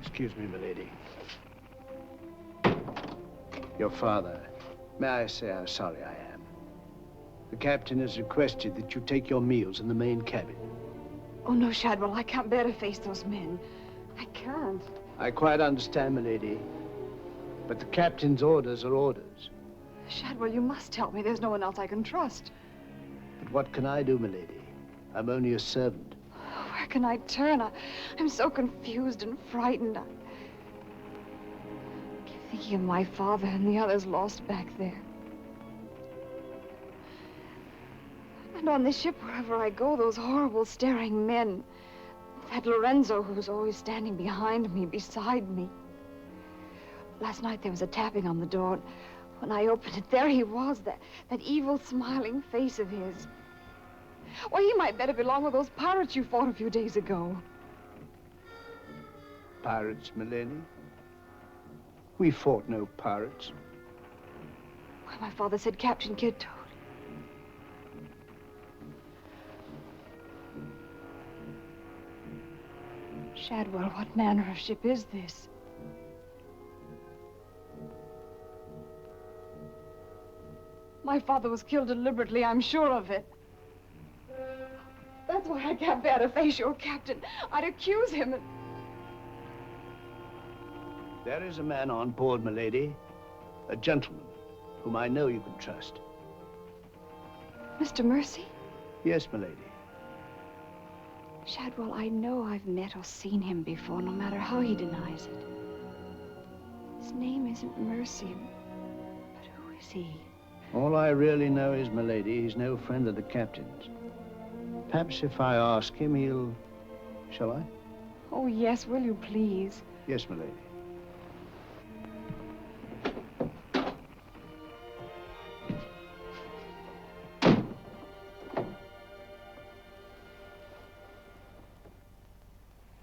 Excuse me, milady. Your father. May I say how sorry I am? The captain has requested that you take your meals in the main cabin. Oh, no, Shadwell, I can't bear to face those men. I can't. I quite understand, milady. But the captain's orders are orders. Shadwell, you must help me. There's no one else I can trust. But what can I do, milady? I'm only a servant. Where can I turn? I'm so confused and frightened. I keep thinking of my father and the others lost back there. And on this ship, wherever I go, those horrible staring men. That Lorenzo who's always standing behind me, beside me. Last night there was a tapping on the door. When I opened it, there he was, that evil, smiling face of his. Why, he might better belong with those pirates you fought a few days ago. Pirates, milady? We fought no pirates. Why, my father said Captain Kidd told. Shadwell, what manner of ship is this? My father was killed deliberately, I'm sure of it. That's why I can't bear to face your captain. I'd accuse him. There is a man on board, milady. A gentleman whom I know you can trust. Mr. Mercy? Yes, milady. Shadwell, I know I've met or seen him before, no matter how he denies it. His name isn't Mercy, but who is he? All I really know is, milady, he's no friend of the captain's. Perhaps if I ask him, he'll... Shall I? Oh, yes, will you please? Yes, milady.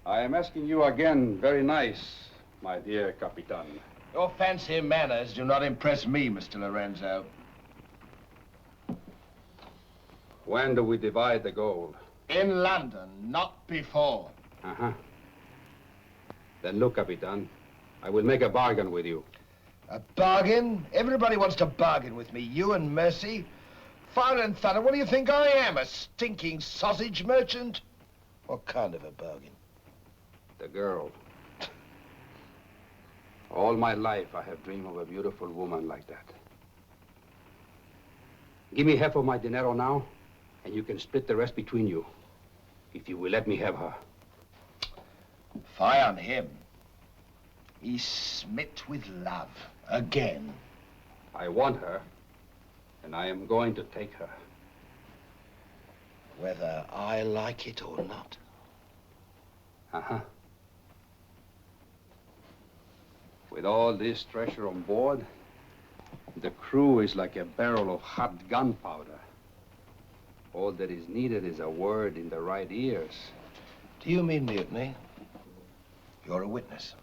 I am asking you again, very nice, my dear Capitan. Your fancy manners do not impress me, Mr. Lorenzo. When do we divide the gold? In London, not before. Uh-huh. Then look, Capitan, I will make a bargain with you. A bargain? Everybody wants to bargain with me. You and Mercy. Fire and thunder, what do you think I am? A stinking sausage merchant? What kind of a bargain? The girl. All my life, I have dreamed of a beautiful woman like that. Give me half of my dinero now, and you can split the rest between you, if you will let me have her. Fie on him. He's smit with love, again. I want her, and I am going to take her. Whether I like it or not. Uh-huh. With all this treasure on board, the crew is like a barrel of hot gunpowder. All that is needed is a word in the right ears. Do you mean mutiny? You're a witness.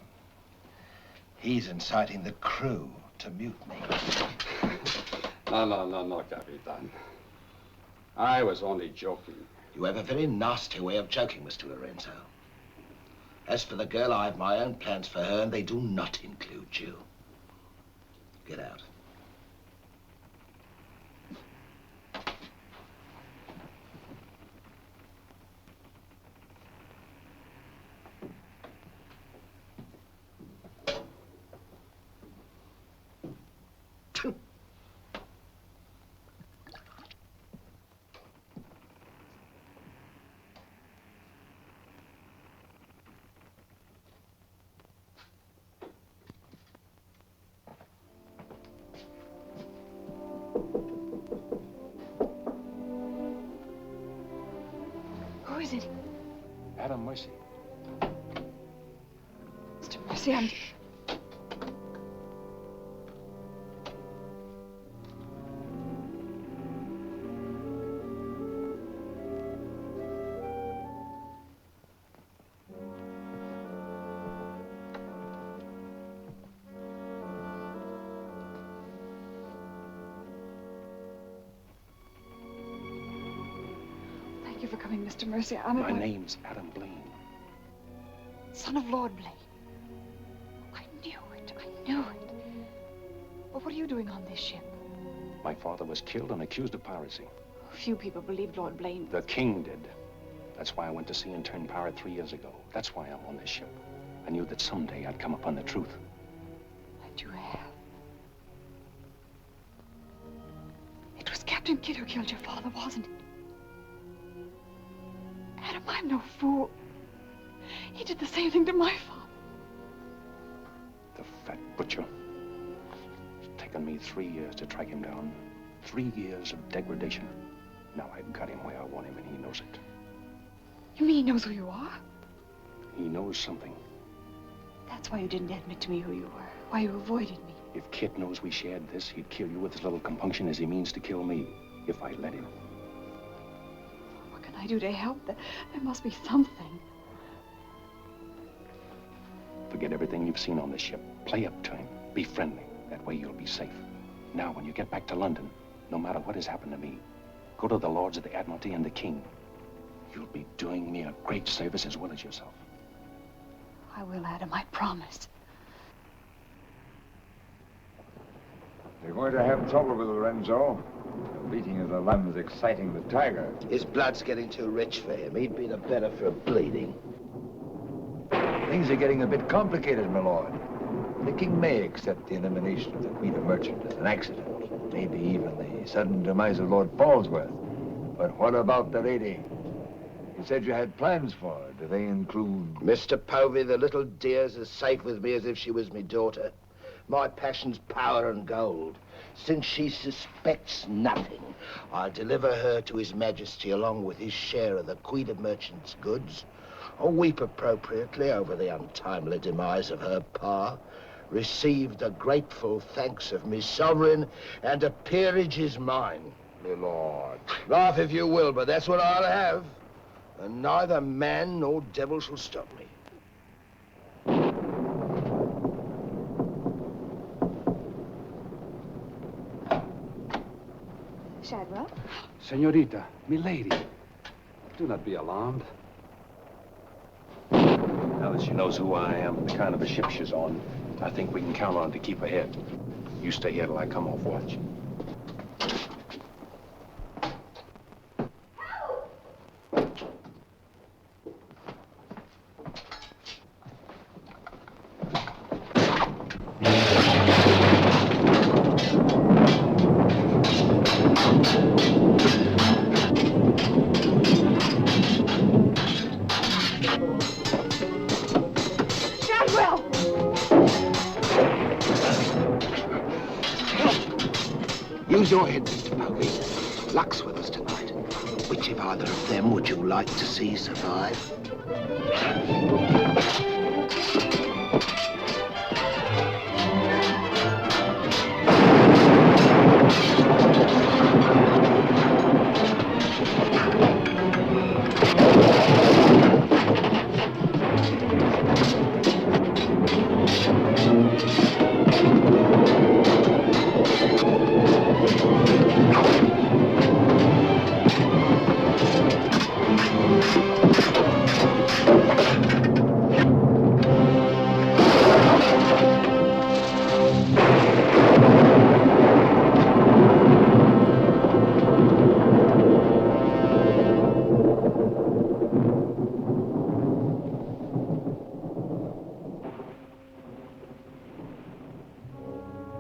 He's inciting the crew to mutiny. No, Capitan. I was only joking. You have a very nasty way of joking, Mr. Lorenzo. As for the girl, I have my own plans for her, and they do not include you. Get out. Who is it? Adam Mercy. Mr. Mercy, I'm... Thank you for coming, Mr. Mercy. My name's Adam Blaine. Son of Lord Blaine. I knew it. I knew it. But what are you doing on this ship? My father was killed and accused of piracy. Few people believed Lord Blaine. The king did. That's why I went to sea and turned pirate 3 years ago. That's why I'm on this ship. I knew that someday I'd come upon the truth. And you have. It was Captain Kidd who killed your father, wasn't it? Adam I'm no fool. He did the same thing to my father. The fat butcher. It's taken me 3 years to track him down. 3 years of degradation. Now I've got him where I want him, and he knows it. You mean he knows who you are? He knows something. That's why you didn't admit to me who you were. Why you avoided me. If Kid knows we shared this, he'd kill you with as little compunction as he means to kill me, if I let him. What can I do to help? There must be something. Forget everything you've seen on the ship. Play up to him. Be friendly. That way you'll be safe. Now, when you get back to London, no matter what has happened to me, go to the Lords of the Admiralty and the King. You'll be doing me a great service as well as yourself. I will, Adam, I promise. You're going to have trouble with Lorenzo. The beating of the lamb's exciting the tiger. His blood's getting too rich for him. He'd be the better for bleeding. Things are getting a bit complicated, my lord. The king may accept the elimination of the Quida merchant as an accident. Maybe even the sudden demise of Lord Falsworth. But what about the lady? You said you had plans for her. Do they include... Mr. Povey, the little dear's as safe with me as if she was me daughter. My passion's power and gold. Since she suspects nothing, I'll deliver her to His Majesty along with his share of the Quida merchant's goods. I'll weep appropriately over the untimely demise of her pa, receive the grateful thanks of me sovereign, and a peerage is mine. My lord. Laugh if you will, but that's what I'll have. And neither man nor devil shall stop me. Shadwell? Senorita, milady, do not be alarmed. Now that she knows who I am, the kind of a ship she's on, I think we can count on her to keep ahead. You stay here till I come off watch. Use your head, Mr. Povey. Luck's with us tonight. Which of either of them would you like to see survive?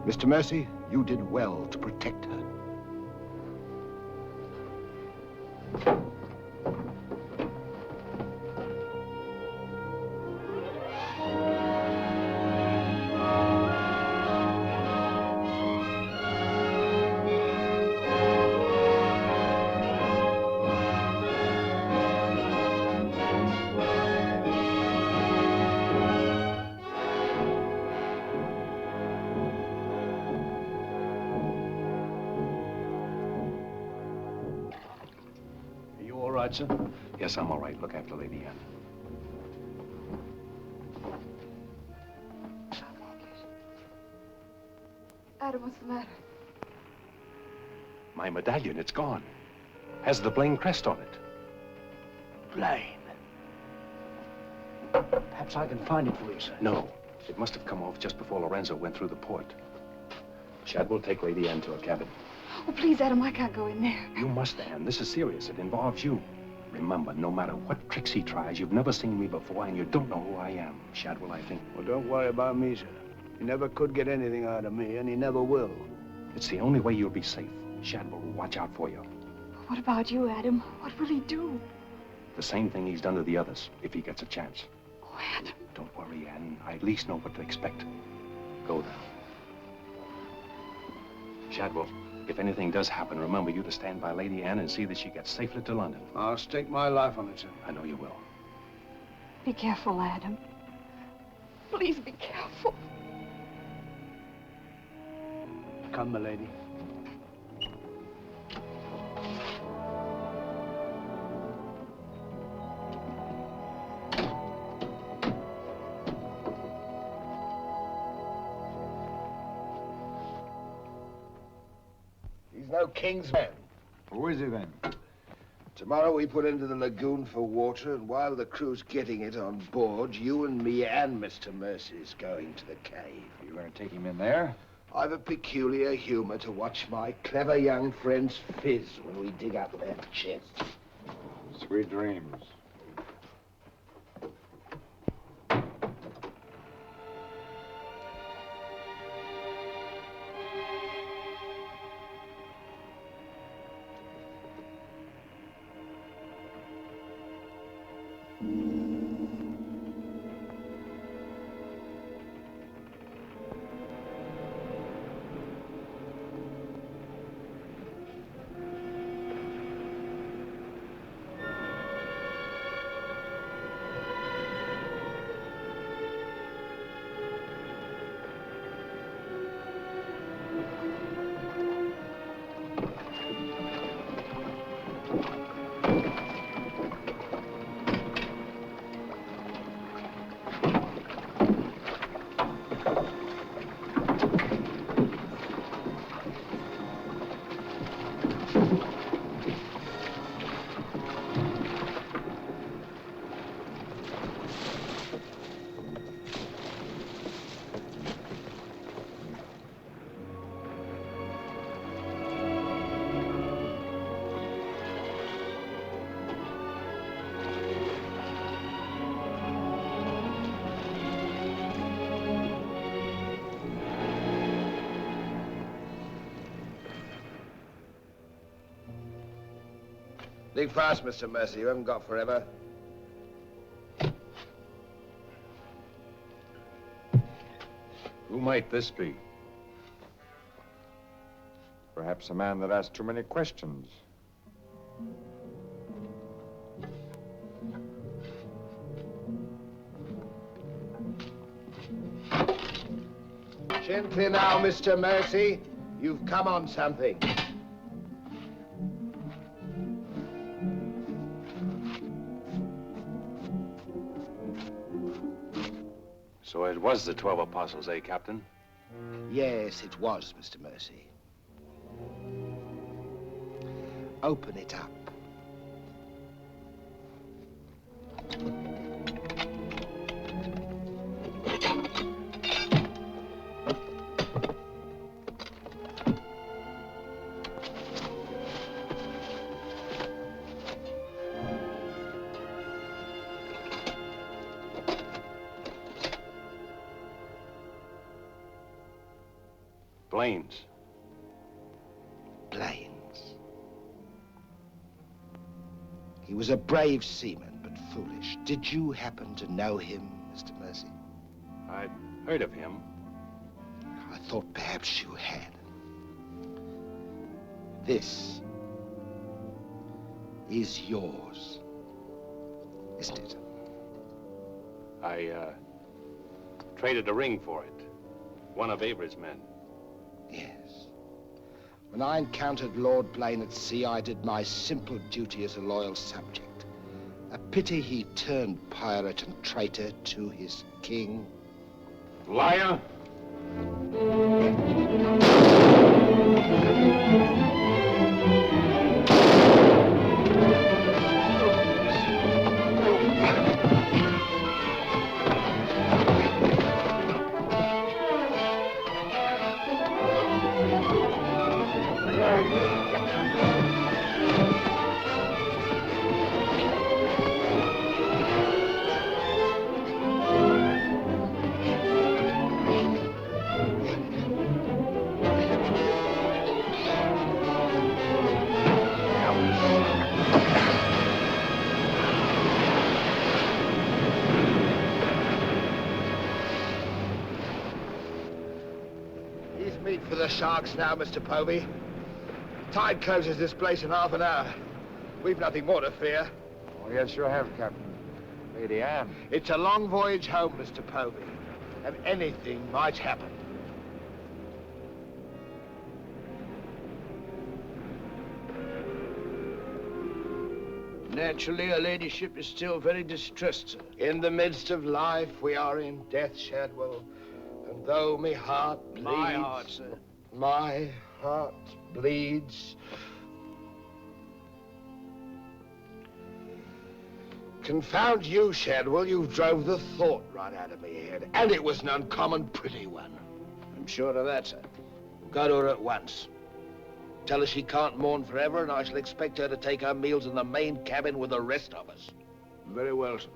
Mr. Mercy, you did well to protect her. Sir? Yes, I'm all right. Look after Lady Anne. Adam, what's the matter? My medallion, it's gone. Has the Blaine crest on it. Blaine. Perhaps I can find it for you, sir. No. It must have come off just before Lorenzo went through the port. Shadwell, take Lady Anne to her cabin. Oh, please, Adam, I can't go in there. You must, Anne. This is serious. It involves you. Remember, no matter what tricks he tries, you've never seen me before, and you don't know who I am. Shadwell, I think. Well, don't worry about me, sir. He never could get anything out of me, and he never will. It's the only way you'll be safe. Shadwell will watch out for you. What about you, Adam? What will he do? The same thing he's done to the others, if he gets a chance. Oh, Adam. Don't worry, Anne. I at least know what to expect. Go now. Shadwell, if anything does happen, remember you to stand by Lady Anne and see that she gets safely to London. I'll stake my life on it, sir. I know you will. Be careful, Adam. Please be careful. Come, my lady. He's no king's man. Who is he then? Tomorrow we put into the lagoon for water, and while the crew's getting it on board, you and me and Mr. Mercy's going to the cave. You're going to take him in there? I've a peculiar humor to watch my clever young friends fizz when we dig up that chest. Sweet dreams. Dig fast, Mr. Mercy. You haven't got forever. Who might this be? Perhaps a man that asks too many questions. Gently now, Mr. Mercy. You've come on something. So it was the 12 apostles, eh, Captain? Yes, it was, Mr. Mercy. Open it up. Blaines. Blaines. He was a brave seaman, but foolish. Did you happen to know him, Mr. Mercy? I'd heard of him. I thought perhaps you had. This is yours, isn't it? I, traded a ring for it. One of Avery's men. Yes. When I encountered Lord Blaine at sea, I did my simple duty as a loyal subject. A pity he turned pirate and traitor to his king. Liar! the sharks now, Mr. Povey. Tide closes this place in half an hour. We've nothing more to fear. Oh, yes, you have, Captain. Lady Anne. It's a long voyage home, Mr. Povey, and anything might happen. Naturally, her ladyship is still very distressed, sir. In the midst of life, we are in death, Shadwell. And though me heart bleeds... My heart, sir. My heart bleeds... Confound you, Shadwell. You drove the thought right out of me head. And it was an uncommon pretty one. I'm sure of that, sir. Go to her at once. Tell her she can't mourn forever, and I shall expect her to take her meals in the main cabin with the rest of us. Very well, sir.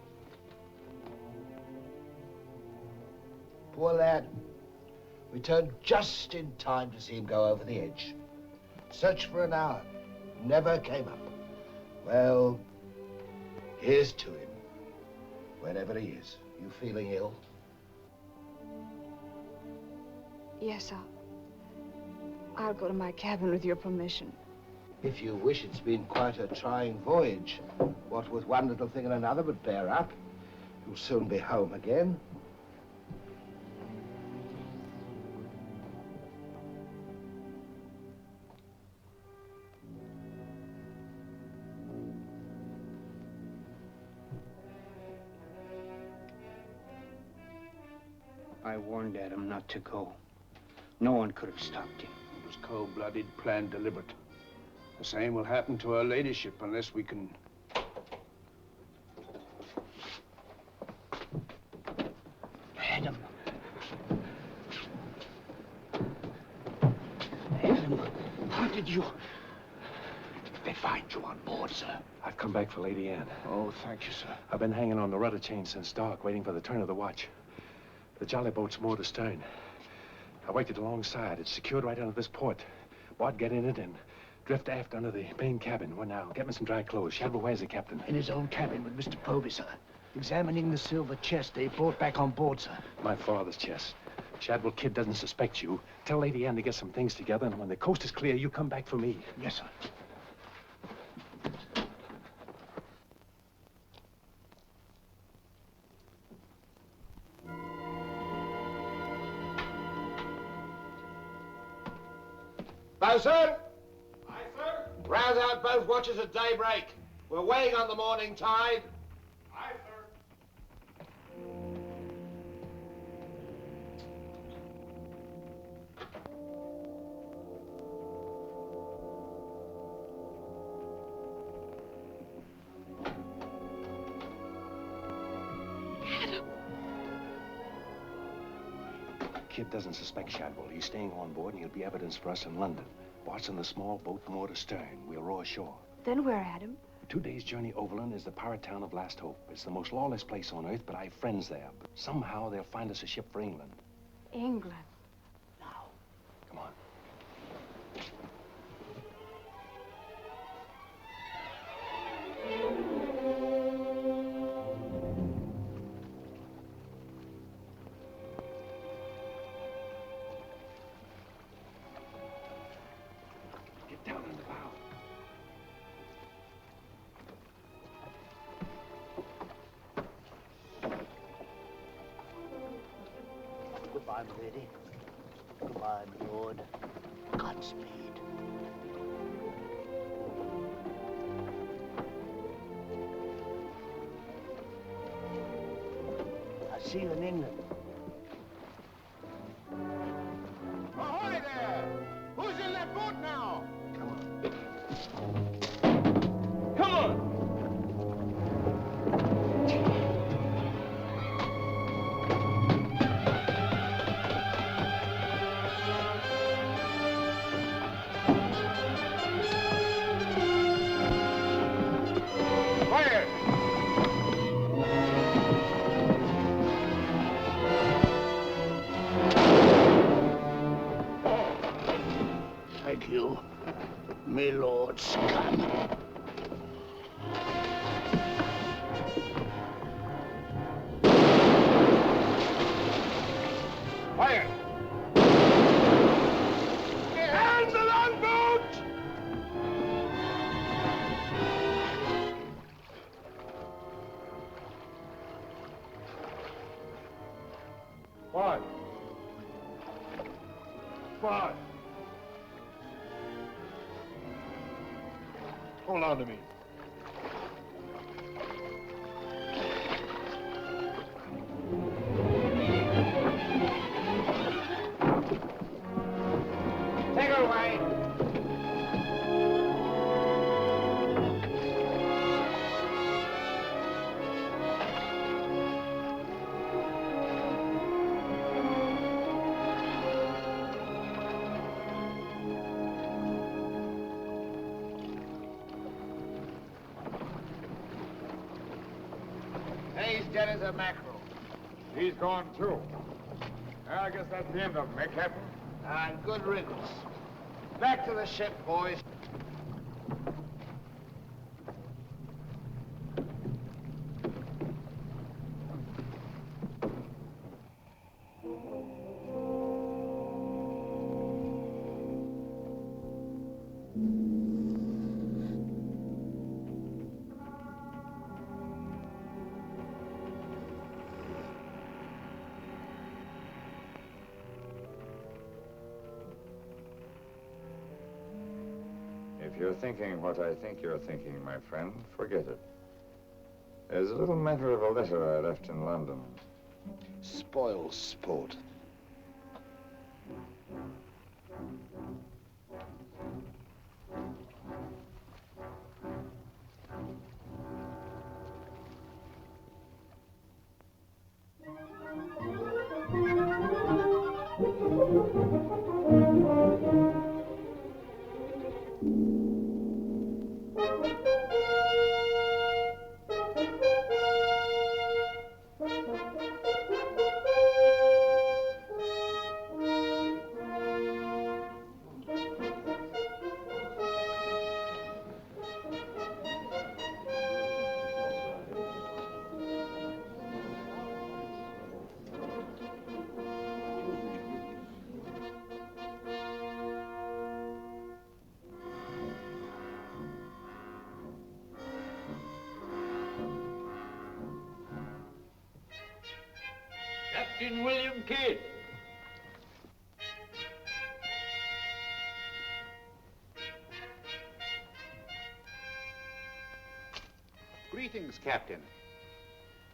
Poor lad. Returned just in time to see him go over the edge. Searched for an hour. Never came up. Well, here's to him. Wherever he is. You feeling ill? Yes, I'll go to my cabin with your permission. If you wish, it's been quite a trying voyage. What with one little thing and another, but bear up. You'll soon be home again. I warned Adam not to go. No one could have stopped him. It was cold-blooded, planned, deliberate. The same will happen to her ladyship unless we can... Adam. Adam, how did you... They find you on board, sir. I've come back for Lady Anne. Oh, thank you, sir. I've been hanging on the rudder chain since dark, waiting for the turn of the watch. The jolly boat's moored astern. I worked it alongside. It's secured right under this port. Bart, get in it and drift aft under the main cabin. Well, now, get me some dry clothes. Shadwell, where's the captain? In his own cabin with Mr. Povey, sir. Examining the silver chest they brought back on board, sir. My father's chest. Shadwell Kid doesn't suspect you. Tell Lady Anne to get some things together, and when the coast is clear, you come back for me. Yes, sir. Bosun! Aye, sir. Rouse out both watches at daybreak. We're weighing on the morning tide. Aye, sir. Kid doesn't suspect Shadwell. He's staying on board, and he'll be evidence for us in London. Bart's in the small boat moored astern. We'll row ashore. Then where, Adam? 2 days' journey overland is the pirate town of Last Hope. It's the most lawless place on earth, but I've friends there. But somehow they'll find us a ship for England. England. Come on. Get down in the bow. Goodbye, my lady. Goodbye, my lord. Godspeed. I'll see you in England. Ahoy there! Who's in that boat now? Come on! Fire! Thank you, my lord scum. Fire! spy. Hold on to me. Take her away. He's dead as a mackerel. He's gone too. I guess that's the end of him, eh, Captain? And good riddance. Back to the ship, boys. If you're thinking what I think you're thinking, my friend, forget it. There's a little matter of a letter I left in London. Spoils sport. Captain William Kidd. Greetings, Captain.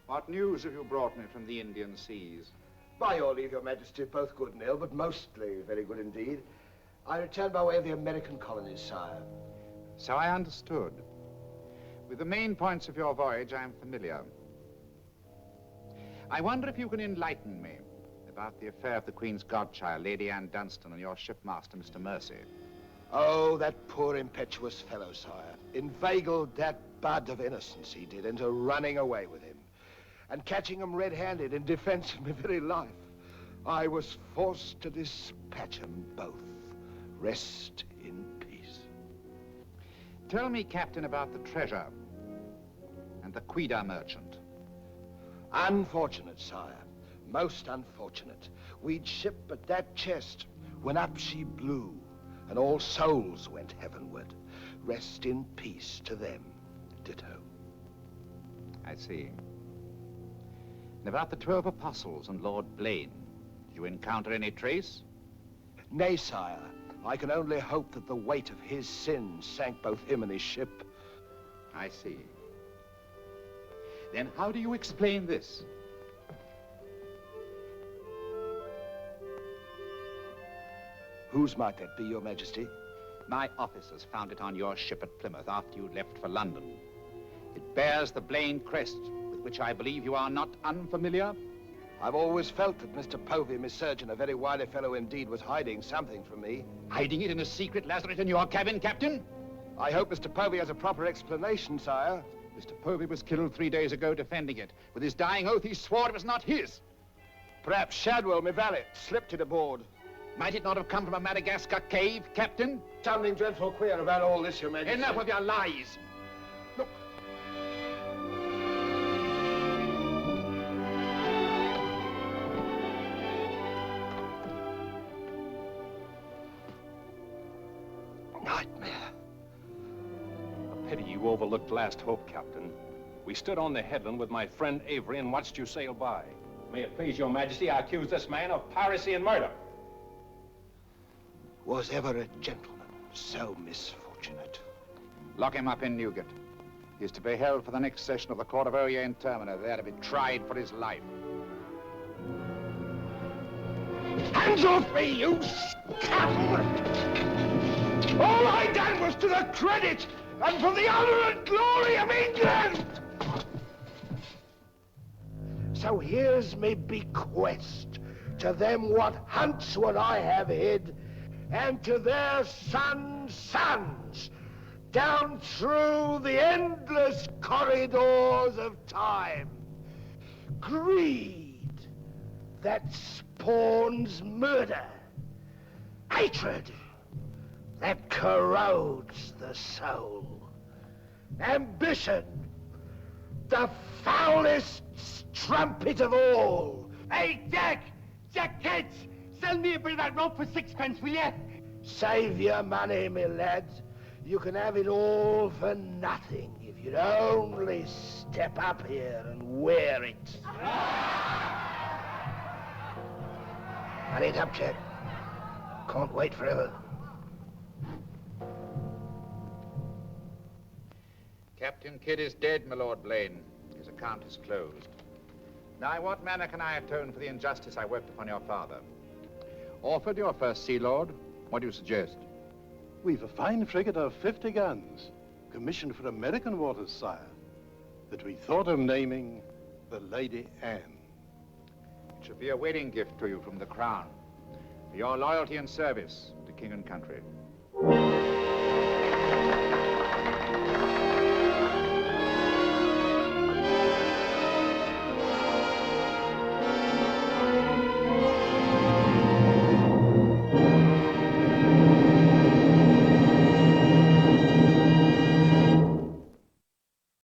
What news have you brought me from the Indian seas? By your leave, Your Majesty, both good and ill, but mostly very good indeed. I returned by way of the American colonies, sire. So I understood. With the main points of your voyage, I am familiar. I wonder if you can enlighten me about the affair of the Queen's godchild, Lady Anne Dunstan, and your shipmaster, Mr. Mercy. Oh, that poor impetuous fellow, sire. Inveigled that bud of innocence he did into running away with him. And catching him red-handed in defense of my very life, I was forced to dispatch them both. Rest in peace. Tell me, Captain, about the treasure and the Quida merchant. Unfortunate, sire. Most unfortunate. We'd ship but that chest when up she blew, and all souls went heavenward. Rest in peace to them. Ditto. I see. And about the 12 apostles and Lord Blaine, did you encounter any trace? Nay, sire. I can only hope that the weight of his sins sank both him and his ship. I see. Then how do you explain this? Whose might that be, Your Majesty? My officers found it on your ship at Plymouth after you left for London. It bears the Blaine crest, with which I believe you are not unfamiliar. I've always felt that Mr. Povey, my surgeon, a very wily fellow indeed, was hiding something from me. Hiding it in a secret lazaret in your cabin, Captain? I hope Mr. Povey has a proper explanation, sire. Mr. Povey was killed 3 days ago defending it. With his dying oath, he swore it was not his. Perhaps Shadwell, my valet, slipped it aboard. Might it not have come from a Madagascar cave, Captain? Something dreadful queer about all this, Your Majesty. Enough of your lies. Look. Nightmare. A pity you overlooked last hope, Captain. We stood on the headland with my friend Avery and watched you sail by. May it please Your Majesty, I accuse this man of piracy and murder. Was ever a gentleman so misfortunate? Lock him up in Newgate. He is to be held for the next session of the Court of Oyer in Termina, there to be tried for his life. Hands off me, you scum! All I done was to the credit and for the honor and glory of England! So here's me bequest to them what hunts what I have hid, and to their sons' sons, down through the endless corridors of time. Greed that spawns murder. Hatred that corrodes the soul. Ambition, the foulest strumpet of all. Hey, Jack! Jack Kids! Sell me a bit of that rope for 6pence, will you? Save your money, my lad. You can have it all for nothing if you'd only step up here and wear it. Hurry it up, Jack. Can't wait forever. Captain Kidd is dead, my Lord Blaine. His account is closed. Now, in what manner can I atone for the injustice I worked upon your father? Orford, your first Sea Lord, what do you suggest? We've a fine frigate of 50 guns, commissioned for American waters, sire, that we thought of naming the Lady Anne. It should be a wedding gift to you from the Crown, for your loyalty and service to king and country.